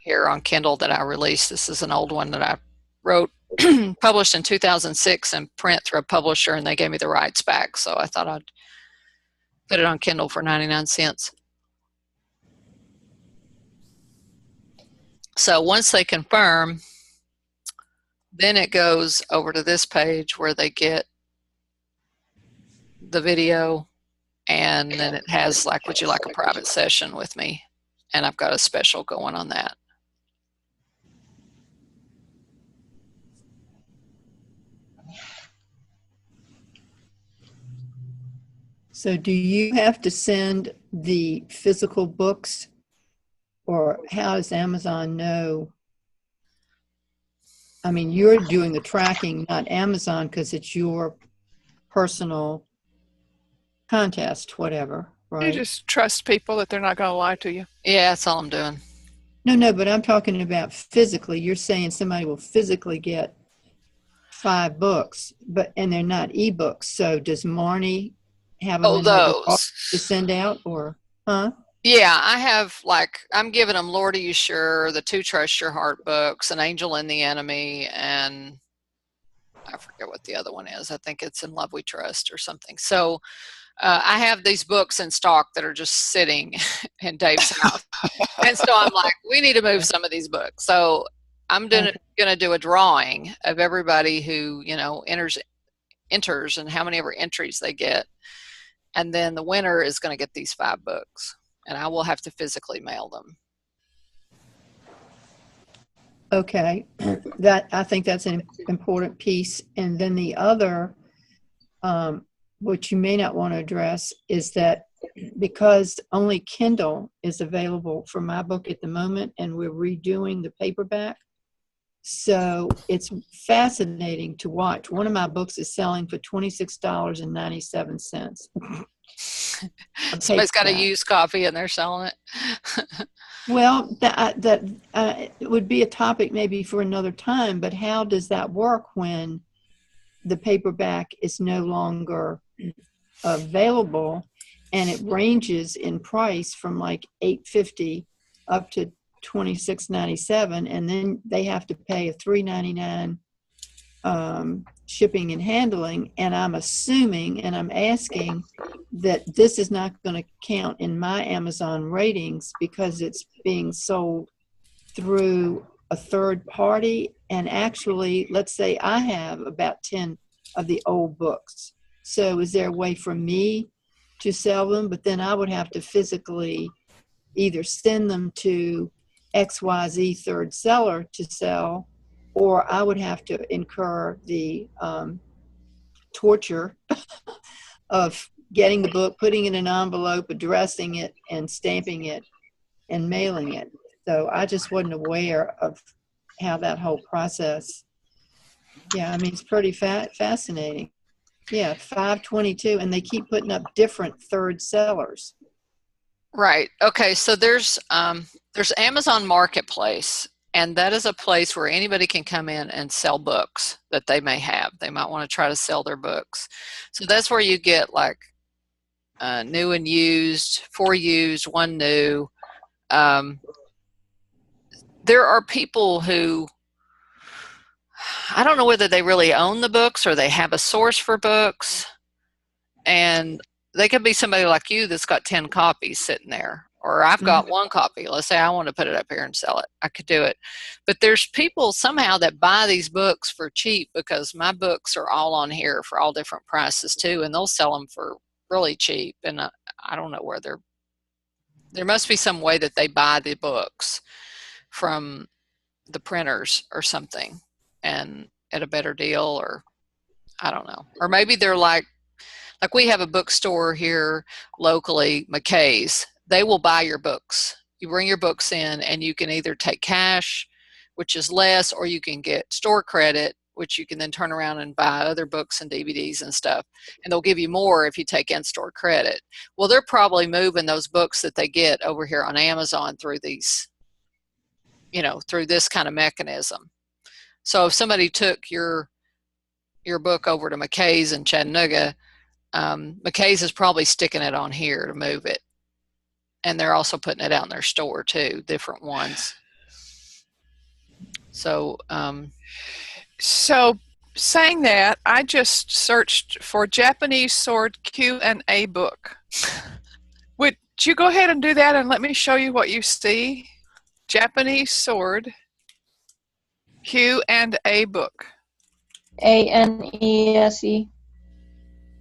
here on Kindle that I released. This is an old one that I wrote, published in 2006 and print through a publisher, and they gave me the rights back. So I thought I'd put it on Kindle for 99 cents. So once they confirm, then it goes over to this page where they get the video, and then it has like, would you like a private session with me? And I've got a special going on that. So do you have to send the physical books, or how does Amazon know? I mean, you're doing the tracking, not Amazon, because it's your personal contest, whatever, right? You just trust people that they're not going to lie to you. Yeah, that's all I'm doing. No, but I'm talking about physically. You're saying somebody will physically get 5 books, and they're not ebooks. So does Marnie have them in her those to send out, or huh? Yeah, I have, like, I'm giving them Lord, Are You Sure, the 2 Trust Your Heart books, An Angel and the Enemy, and I forget what the other one is. I think it's In Love We Trust or something. So I have these books in stock that are just sitting in Dave's house. And so I'm like, we need to move some of these books. So I'm going to do a drawing of everybody who, enters and how many ever entries they get. And then the winner is going to get these 5 books. And I will have to physically mail them. Okay, I think that's an important piece. And then the other, which you may not want to address, is that because only Kindle is available for my book at the moment, and we're redoing the paperback, so it's fascinating to watch. One of my books is selling for $26.97. Somebody's got a used copy and they're selling it. Well, that it would be a topic maybe for another time, but how does that work when the paperback is no longer available, and it ranges in price from like $8.50 up to $26.97, and then they have to pay a $3.99 shipping and handling, and I'm assuming and I'm asking that this is not going to count in my Amazon ratings because it's being sold through a third party. And actually, let's say I have about 10 of the old books. So is there a way for me to sell them? But then I would have to physically either send them to XYZ third seller to sell, or I would have to incur the torture of getting the book, putting it in an envelope, addressing it, and stamping it, and mailing it. So I just wasn't aware of how that whole process. Yeah, I mean, it's pretty fascinating. Yeah, 522, and they keep putting up different third sellers. Right. Okay. So there's Amazon Marketplace, and that is a place where anybody can come in and sell books that they may have. They might want to try to sell their books. So that's where you get like new and used, 4 used, 1 new. There are people who, I don't know whether they really own the books or they have a source for books, and they could be somebody like you that's got 10 copies sitting there, or I've got 1 copy. Let's say I want to put it up here and sell it. I could do it. But there's people somehow that buy these books for cheap, because my books are all on here for all different prices too, and they'll sell them for really cheap. And I don't know where there must be some way that they buy the books from the printers or something, and at a better deal, or I don't know. Or maybe they're like we have a bookstore here locally, McKay's. They will buy your books. You bring your books in, and you can either take cash, which is less, or you can get store credit, which you can then turn around and buy other books and DVDs and stuff. And they'll give you more if you take in-store credit. Well, they're probably moving those books that they get over here on Amazon through these, through this kind of mechanism. So if somebody took your book over to McKay's in Chattanooga, McKay's is probably sticking it on here to move it. And they're also putting it out in their store too, different ones. So, So saying that, I just searched for Japanese sword Q&A book. Would you go ahead and do that and let me show you what you see? Japanese sword Q&A book. ANESE.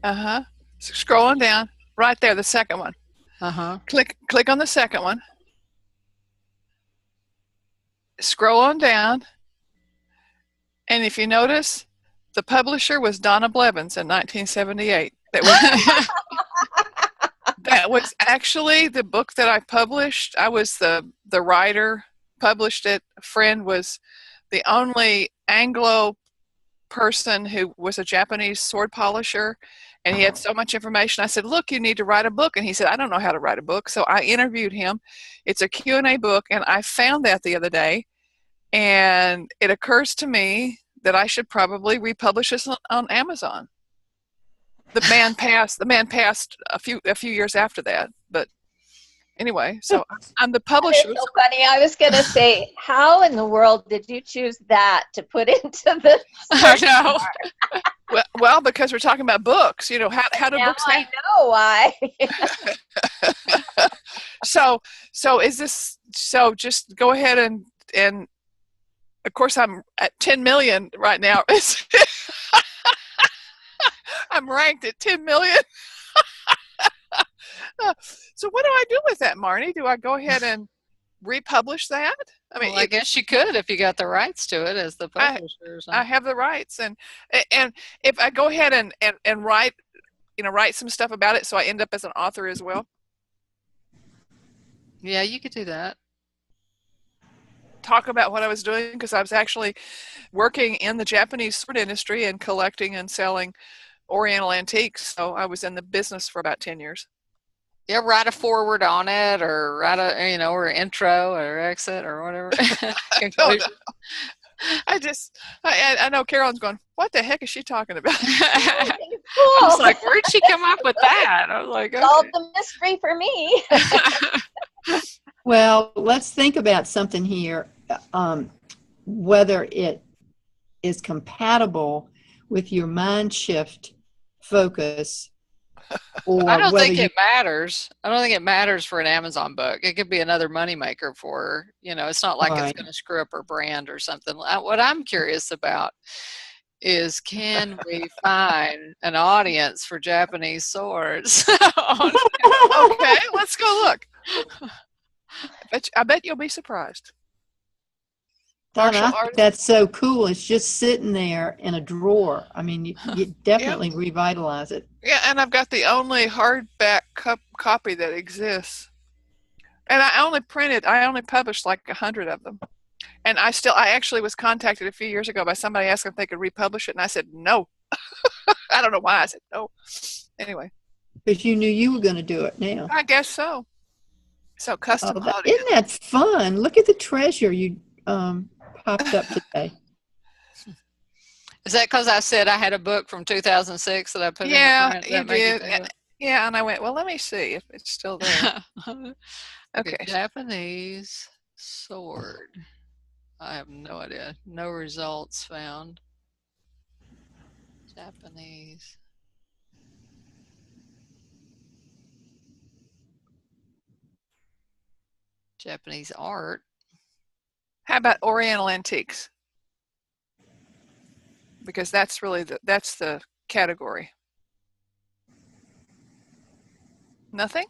Uh-huh. Scrolling down, right there, the second one. uh-huh. Click on the second one. Scroll on down. And if you notice, the publisher was Donna Blevins in 1978. That was actually the book that I published. I was the writer, published it. A friend was the only Anglo person who was a Japanese sword polisher, and he had so much information. I said, look, you need to write a book. And he said, I don't know how to write a book. So I interviewed him. It's a Q&A book, and I found that the other day, and it occurs to me that I should probably republish this on Amazon. The man passed a few years after that, but anyway, so I'm the publisher. That is so funny. I was going to say, how in the world did you choose that to put into the search I know. Well, because we're talking about books, how do now books I know why. So is this, so just go ahead and of course I'm at 10 million right now. I'm ranked at 10 million. So what do I do with that, Marnie? Do I go ahead and republish that? I mean, I guess you could if you got the rights to it as the publisher. I have the rights, and if I go ahead and write, write some stuff about it, so I end up as an author as well. Yeah, you could do that. Talk about what I was doing, because I was actually working in the Japanese sword industry and collecting and selling Oriental antiques. So I was in the business for about 10 years. Yeah, write a forward on it, or write a, or intro or exit or whatever. Conclusion. I know Carolyn's going, what the heck is she talking about? I was like, where'd she come up with that? I was like, okay. Solve the mystery for me. Well, let's think about something here, whether it is compatible with your mind shift focus, or I don't whether think it matters. I don't think it matters for an Amazon book. It could be another moneymaker for her. It's not like it's going to screw up her brand or something. What I'm curious about is, can we find an audience for Japanese swords? Okay, let's go look. I bet you'll be surprised. Donna, I think that's so cool. It's just sitting there in a drawer. I mean, you definitely revitalize it. Yeah, and I've got the only hardback copy that exists. And I only published like 100 of them. And I actually was contacted a few years ago by somebody asking if they could republish it, and I said no. I don't know why I said no. Anyway. Because you knew you were going to do it now. I guess so. So custom audio. Isn't that fun? Look at the treasure you popped up today. Is that because I said I had a book from 2006 that I put in the print? You did. Yeah, and I went, well, let me see if it's still there. Okay. Japanese sword. I have no idea. No results found. Japanese. Japanese art. How about Oriental antiques? Because that's really that's the category. Nothing?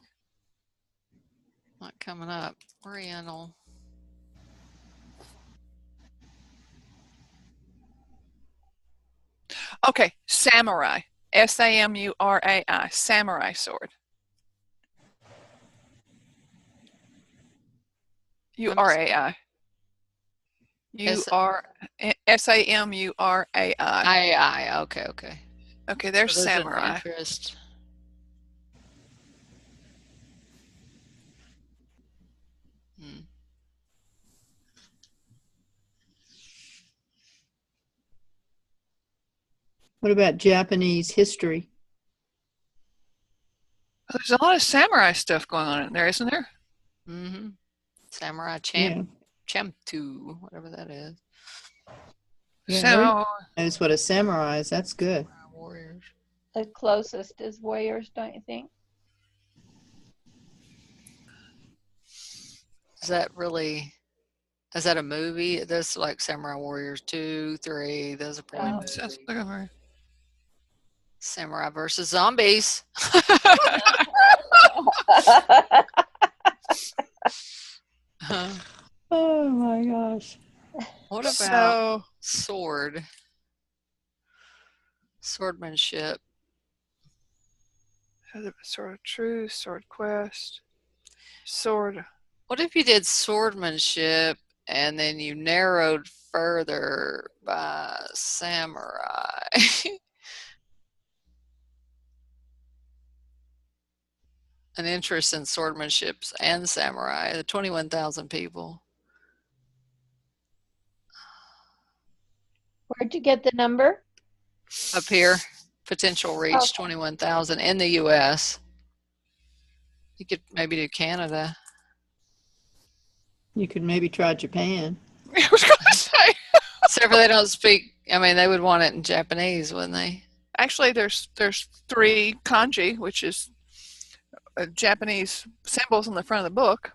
Not coming up. Oriental. Okay, samurai. SAMURAI. Samurai sword. URAI. SAMURAI. AI. Okay. Okay, there's so samurai. Interest. What about Japanese history? There's a lot of samurai stuff going on in there, isn't there? Mm-hmm. Samurai Yeah. Chamtu, whatever that is. Yeah, So, knows what a samurai is. That's good. Warriors. The closest is Warriors, don't you think? Is that a movie? That's like Samurai Warriors 2, 3. Those are probably movies. Samurai versus zombies. Oh my gosh. What about swordsmanship? Sword of Truth, Sword Quest, Sword. What if you did swordsmanship and then you narrowed further by samurai? An interest in swordsmanship and samurai, the 21,000 people. Where'd you get the number? Up here, potential reach 21,000 in the U.S. You could maybe do Canada. You could maybe try Japan. I was going to say. Except for they don't speak, I mean, they would want it in Japanese, wouldn't they? Actually, there's 3 kanji, which is Japanese symbols on the front of the book.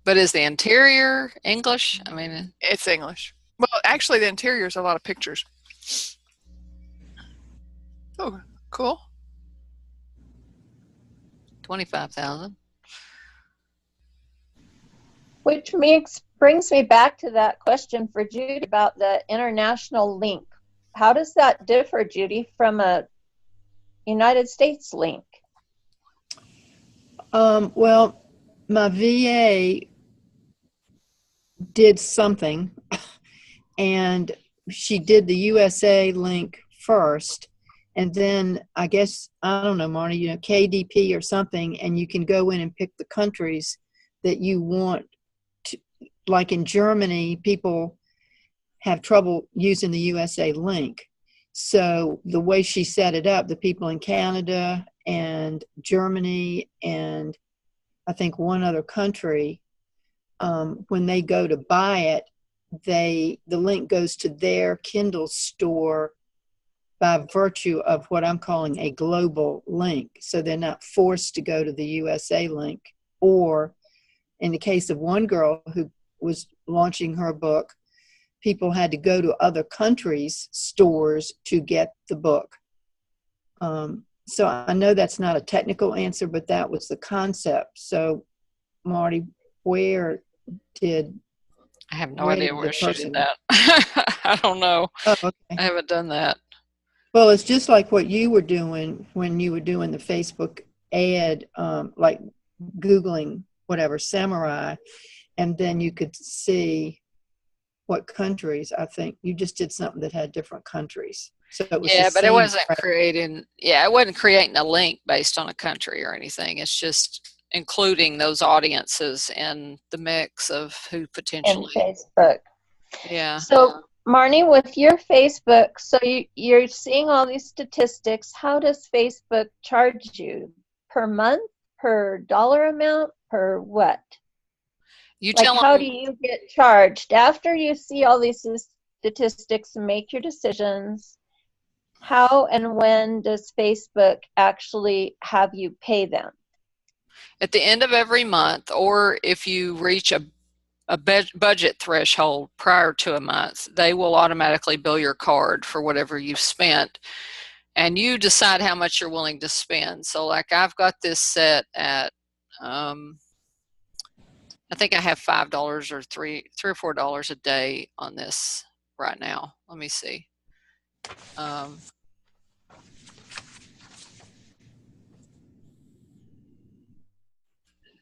But is the interior English? I mean, it's English. Well, actually, the interior is a lot of pictures. Oh, cool. 25,000. Which brings me back to that question for Judy about the international link. How does that differ, Judy, from a United States link? Well, my VA did something, and she did the USA link first, and then I guess, I don't know, Marnie, KDP or something, and you can go in and pick the countries that you want to. Like in Germany, people have trouble using the USA link. So the way she set it up, the people in Canada and Germany and I think one other country, when they go to buy it, the link goes to their Kindle store by virtue of what I'm calling a global link. So they're not forced to go to the USA link. Or in the case of one girl who was launching her book, people had to go to other countries' stores to get the book. So I know that's not a technical answer, but that was the concept. So, Marty, where did... I have no idea where she did that. I don't know. Oh, okay. I haven't done that. Well, it's just like what you were doing when you were doing the Facebook ad, like Googling whatever, samurai, and then you could see what countries. I think you just did something that had different countries. So it was but it wasn't creating a link based on a country or anything. It's just including those audiences in the mix of who potentially. In Facebook. Yeah. So, Marnie, with your Facebook, so you're seeing all these statistics. How does Facebook charge you? Per month? Per dollar amount? Per what? How do you get charged? After you see all these statistics and make your decisions, how and when does Facebook actually have you pay them? At the end of every month, or if you reach a budget threshold prior to a month, they will automatically bill your card for whatever you've spent, and you decide how much you're willing to spend. So like I've got this set at, I think I have $5 or $3 or $4 a day on this right now. Let me see.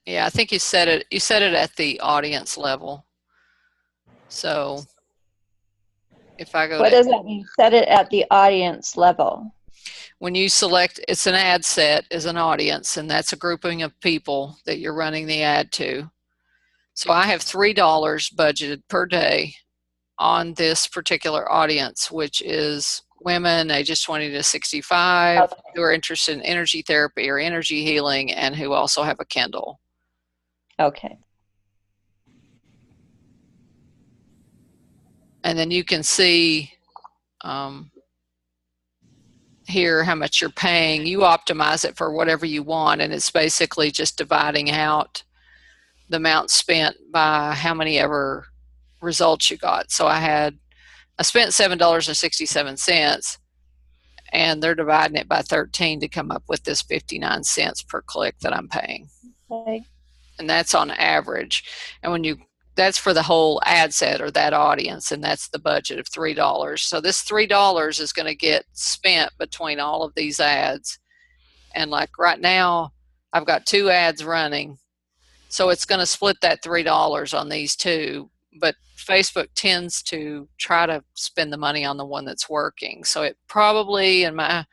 Yeah, I think you set it at the audience level. So if I go What does that mean? Set it at the audience level. When you select, it's an ad set as an audience, and that's a grouping of people that you're running the ad to. So I have $3 budgeted per day on this particular audience, which is women ages 20 to 65 Okay. who are interested in energy therapy or energy healing and who also have a Kindle. Okay. And then you can see here how much you're paying. You optimize it for whatever you want, and it's basically just dividing out the amount spent by how many ever results you got. So I spent $7.67, and they're dividing it by 13 to come up with this 59 cents per click that I'm paying. Okay. And that's on average. And that's for the whole ad set or that audience, and that's the budget of $3. So this $3 is going to get spent between all of these ads. And like right now, I've got 2 ads running. So it's going to split that $3 on these 2. But Facebook tends to try to spend the money on the one that's working. So it probably, in my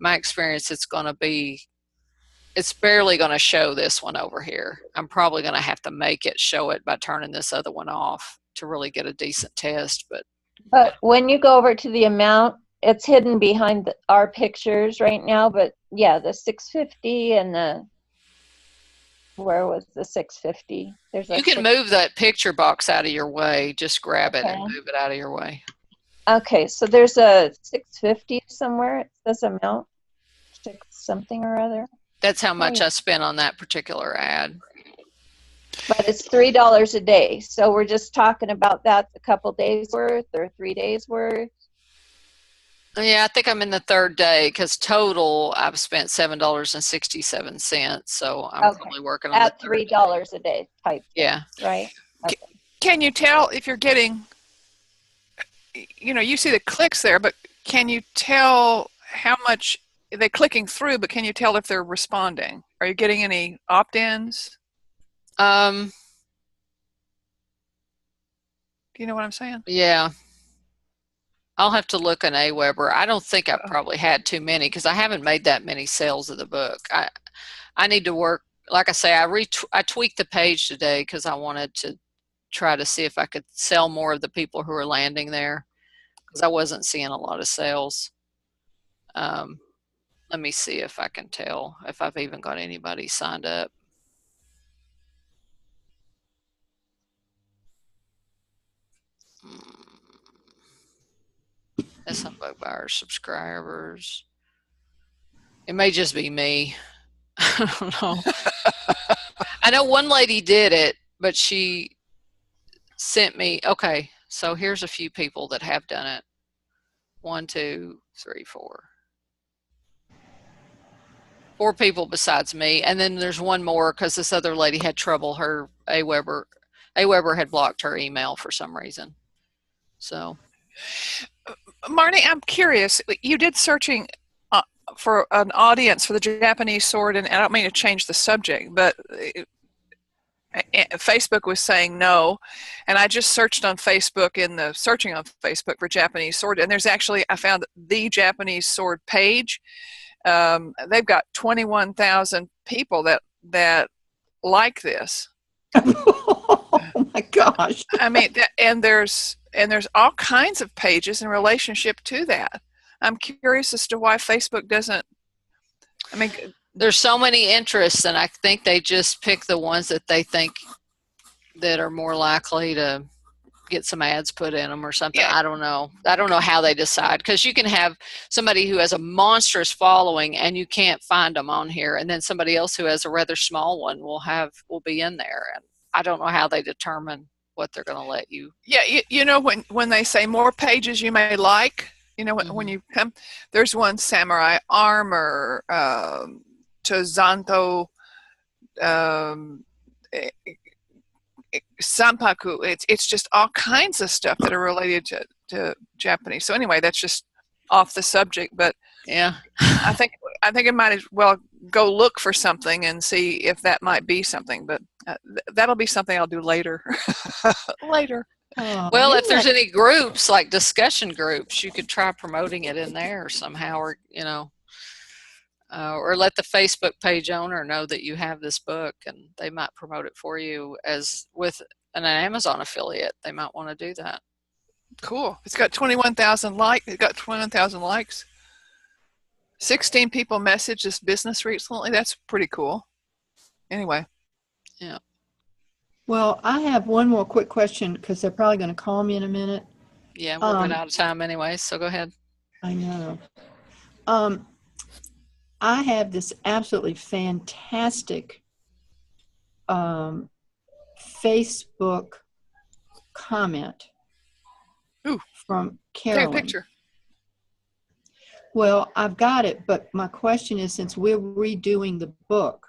experience, it's barely going to show this one over here. I'm probably going to have to make it show it by turning this other one off to really get a decent test. But when you go over to the amount, it's hidden behind our pictures right now. But yeah, the 650 and where was the 650? You can move that picture box out of your way. Just grab it and move it out of your way. Okay, so there's a 650 somewhere. It says amount 6 something or other. That's how much I spent on that particular ad. But it's $3 a day. So we're just talking about that's a couple days worth or 3 days worth. Yeah, I think I'm in the 3rd day because total I've spent $7.67. So I'm probably working on at the $3 a day type. Yeah. Right. Okay. Can you tell if you're getting, you see the clicks there, but can you tell how much they're clicking through, but can you tell if they're responding? Are you getting any opt-ins? Do you know what I'm saying? Yeah. I'll have to look in Aweber. I don't think I probably had too many because I haven't made that many sales of the book. I need to work. Like I say, I tweaked the page today because I wanted to try to see if I could sell more of the people who are landing there because I wasn't seeing a lot of sales. Let me see if I can tell if I've even got anybody signed up. That's some book buyers, subscribers. It may just be me. I don't know. I know one lady did it, but she sent me, okay, so here's a few people that have done it. 1, 2, 3, 4. 4 people besides me. And then there's one more because this other lady had trouble. Her Aweber had blocked her email for some reason. So. Marnie, I'm curious. You did searching for an audience for the Japanese sword, and I don't mean to change the subject, but Facebook was saying no, and I just searched on Facebook in the searching on Facebook for Japanese sword, and I found the Japanese sword page. They've got 21,000 people that like this. Oh my gosh! I mean, and there's all kinds of pages in relationship to that. I'm curious as to why Facebook doesn't. I mean, there's so many interests, and I think they just pick the ones that they think that are more likely to get some ads put in them or something. Yeah. I don't know how they decide, because you can have somebody who has a monstrous following and you can't find them on here, and then somebody else who has a rather small one will be in there, and I don't know how they determine what they're going to let you. Yeah, when they say more pages you may like, when you come, there's one samurai armor, Tozanto, Sanpaku. It's just all kinds of stuff that are related to Japanese. So anyway, that's just off the subject, but yeah, I think it might as well go look for something and see if that might be something. But that'll be something I'll do later. Later. Well, if there's any groups, like discussion groups, you could try promoting it in there somehow, or or let the Facebook page owner know that you have this book, and they might promote it for you as with an Amazon affiliate. They might want to do that. Cool. It's got 21,000 likes. 16 people messaged this business recently. That's pretty cool. Anyway. Yeah. Well, I have one more quick question because they're probably going to call me in a minute. Yeah, we're running out of time anyway, so go ahead. I know. I have this absolutely fantastic Facebook comment from Carolyn. Take a picture. Well, I've got it, but my question is, since we're redoing the book,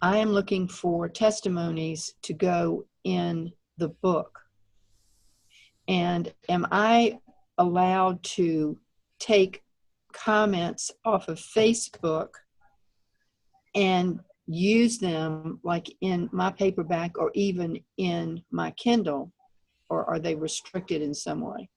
I am looking for testimonies to go in the book. And am I allowed to take comments off of Facebook and use them like in my paperback or even in my Kindle, or are they restricted in some way?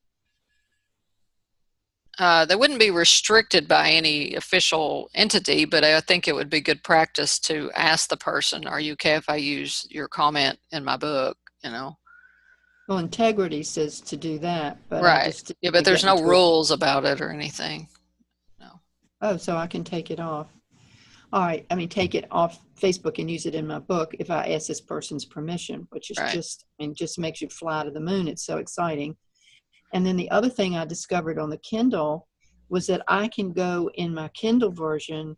They wouldn't be restricted by any official entity, but I think it would be good practice to ask the person, are you okay if I use your comment in my book, you know? Well, integrity says to do that, but right. Yeah, but there's no rules about it or anything. No. Oh, so I can take it off. All right. I mean, take it off Facebook and use it in my book if I ask this person's permission, which is just makes you fly to the moon. It's so exciting. And then the other thing I discovered on the Kindle was that I can go in my Kindle version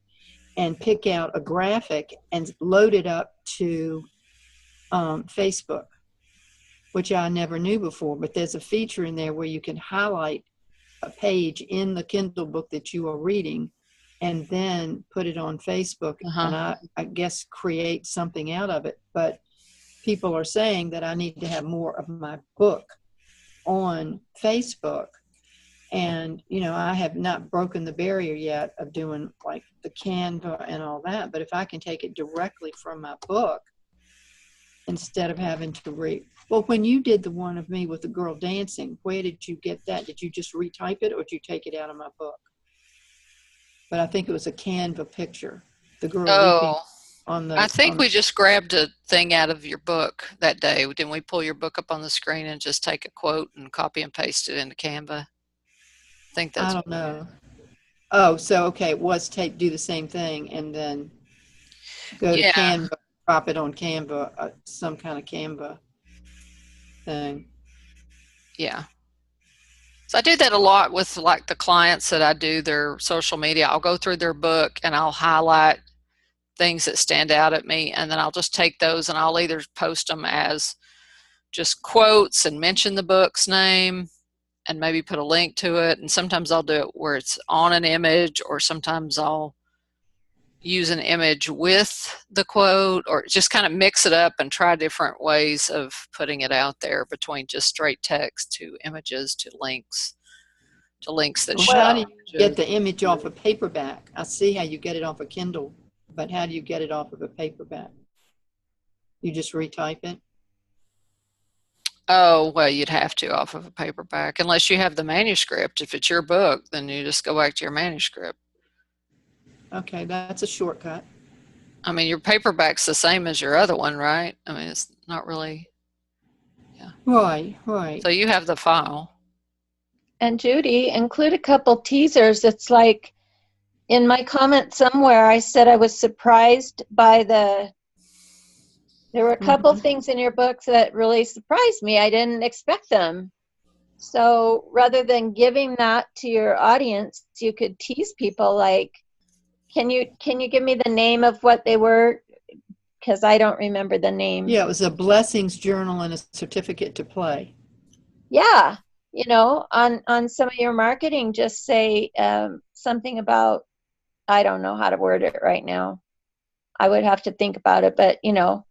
and pick out a graphic and load it up to Facebook, which I never knew before. But there's a feature in there where you can highlight a page in the Kindle book that you are reading and then put it on Facebook and I guess create something out of it. But people are saying that I need to have more of my book on Facebook. And, you know, I have not broken the barrier yet of doing like the Canva and all that. But if I can take it directly from my book instead of having to read. Well, when you did the one of me with the girl dancing, where did you get that? Did you just retype it or did you take it out of my book? But I think it was a Canva picture. The girl leaping on the... I think we just grabbed a thing out of your book that day. Didn't we pull your book up on the screen and just take a quote and copy and paste it into Canva? I think that's... I don't know. Oh, so, okay, it was do the same thing and then go to Canva, drop it on Canva, some kind of Canva thing. Yeah. So I do that a lot with like the clients that I do their social media. I'll go through their book and I'll highlight things that stand out at me, and then I'll just take those and I'll either post them as just quotes and mention the book's name and maybe put a link to it. And sometimes I'll do it where it's on an image, or sometimes I'll use an image with the quote, or just kind of mix it up and try different ways of putting it out there, between just straight text to images to links that show. How do you get the image off a paperback? I see how you get it off a Kindle, but how do you get it off of a paperback? You just retype it? Oh, well, you'd have to off of a paperback, unless you have the manuscript. If it's your book, then you just go back to your manuscript. Okay, that's a shortcut. I mean, your paperback's the same as your other one, right? I mean, it's not really, yeah. Right. So you have the file. And Judy, include a couple teasers. It's like in my comment somewhere, I said I was surprised by there were a couple things in your books that really surprised me. I didn't expect them. So rather than giving that to your audience, you could tease people like, can you give me the name of what they were? Because I don't remember the name. Yeah, it was a blessings journal and a certificate to play. Yeah. You know, on some of your marketing, just say something about, I don't know how to word it right now. I would have to think about it, but, you know,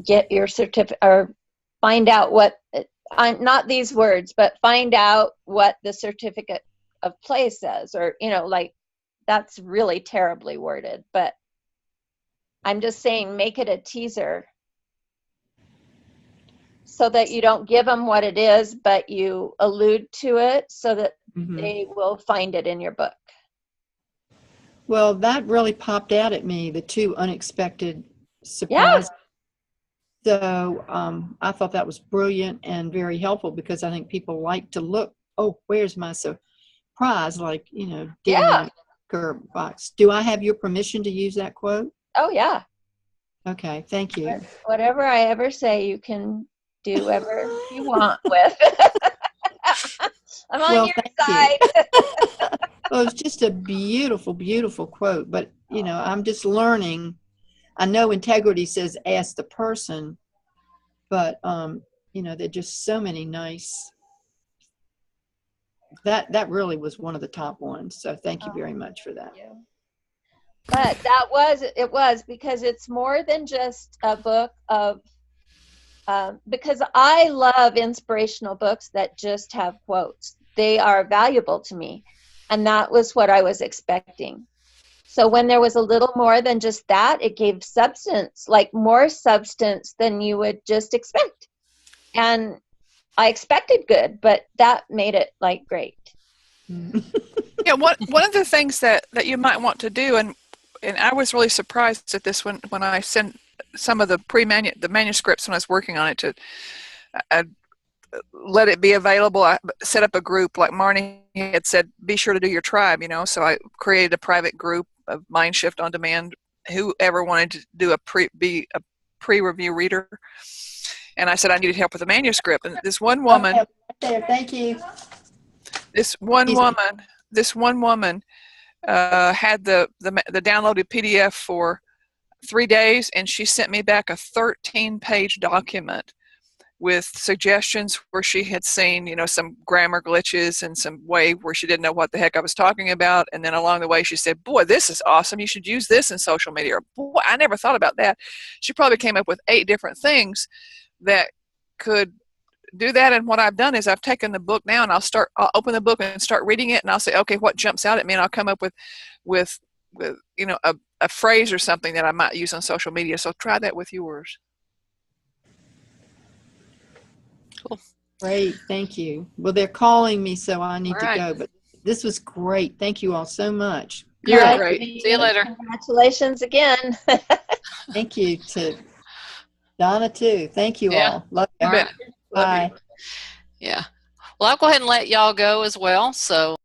get your certificate or find out what, not these words, but find out what the certificate of play says, or, you know, like that's really terribly worded, but I'm just saying make it a teaser so that you don't give them what it is, but you allude to it so that they will find it in your book. Well, that really popped out at me, the two unexpected surprises. So I thought that was brilliant and very helpful because I think people like to look, oh, where's my surprise? Like, dear Yeah. Monica box. Do I have your permission to use that quote? Oh, yeah. Okay, thank you. Whatever I ever say, you can do whatever you want with. I'm on your side. Well, it's just a beautiful, beautiful quote. But, I'm just learning. I know integrity says ask the person, but, there are just so many nice. That really was one of the top ones. So thank you very much for that. Yeah. But it was because it's more than just a book of, because I love inspirational books that just have quotes. They are valuable to me. And that was what I was expecting. So when there was a little more than just that, it gave substance, like more substance than you would just expect. And I expected good, but that made it like great. Yeah, one of the things that you might want to do, and I was really surprised at this when I sent some of the the manuscripts when I was working on it to let it be available. I set up a group like Marnie had said, be sure to do your tribe, so I created a private group of Mind Shift on Demand, whoever wanted to do be a pre-review reader. And I said I needed help with the manuscript. And this one woman, Okay, right there. Thank you. This one woman had the downloaded PDF for 3 days, and she sent me back a 13-page document with suggestions where she had seen, some grammar glitches and some way where she didn't know what the heck I was talking about. And then along the way, she said, boy, this is awesome. You should use this in social media. Or, boy, I never thought about that. She probably came up with 8 different things that could do that. And what I've done is I've taken the book now and I'll open the book and start reading it. And I'll say, okay, what jumps out at me? And I'll come up with a phrase or something that I might use on social media. So try that with yours. Cool. Great. Thank you. Well, they're calling me, so I need All to right. go. But this was great. Thank you all so much. You're Yeah, great. See you later. Congratulations again. Thank you to Donna, too. Thank you all. Love you. All right. Love Bye. you. Yeah. Well, I'll go ahead and let y'all go as well. So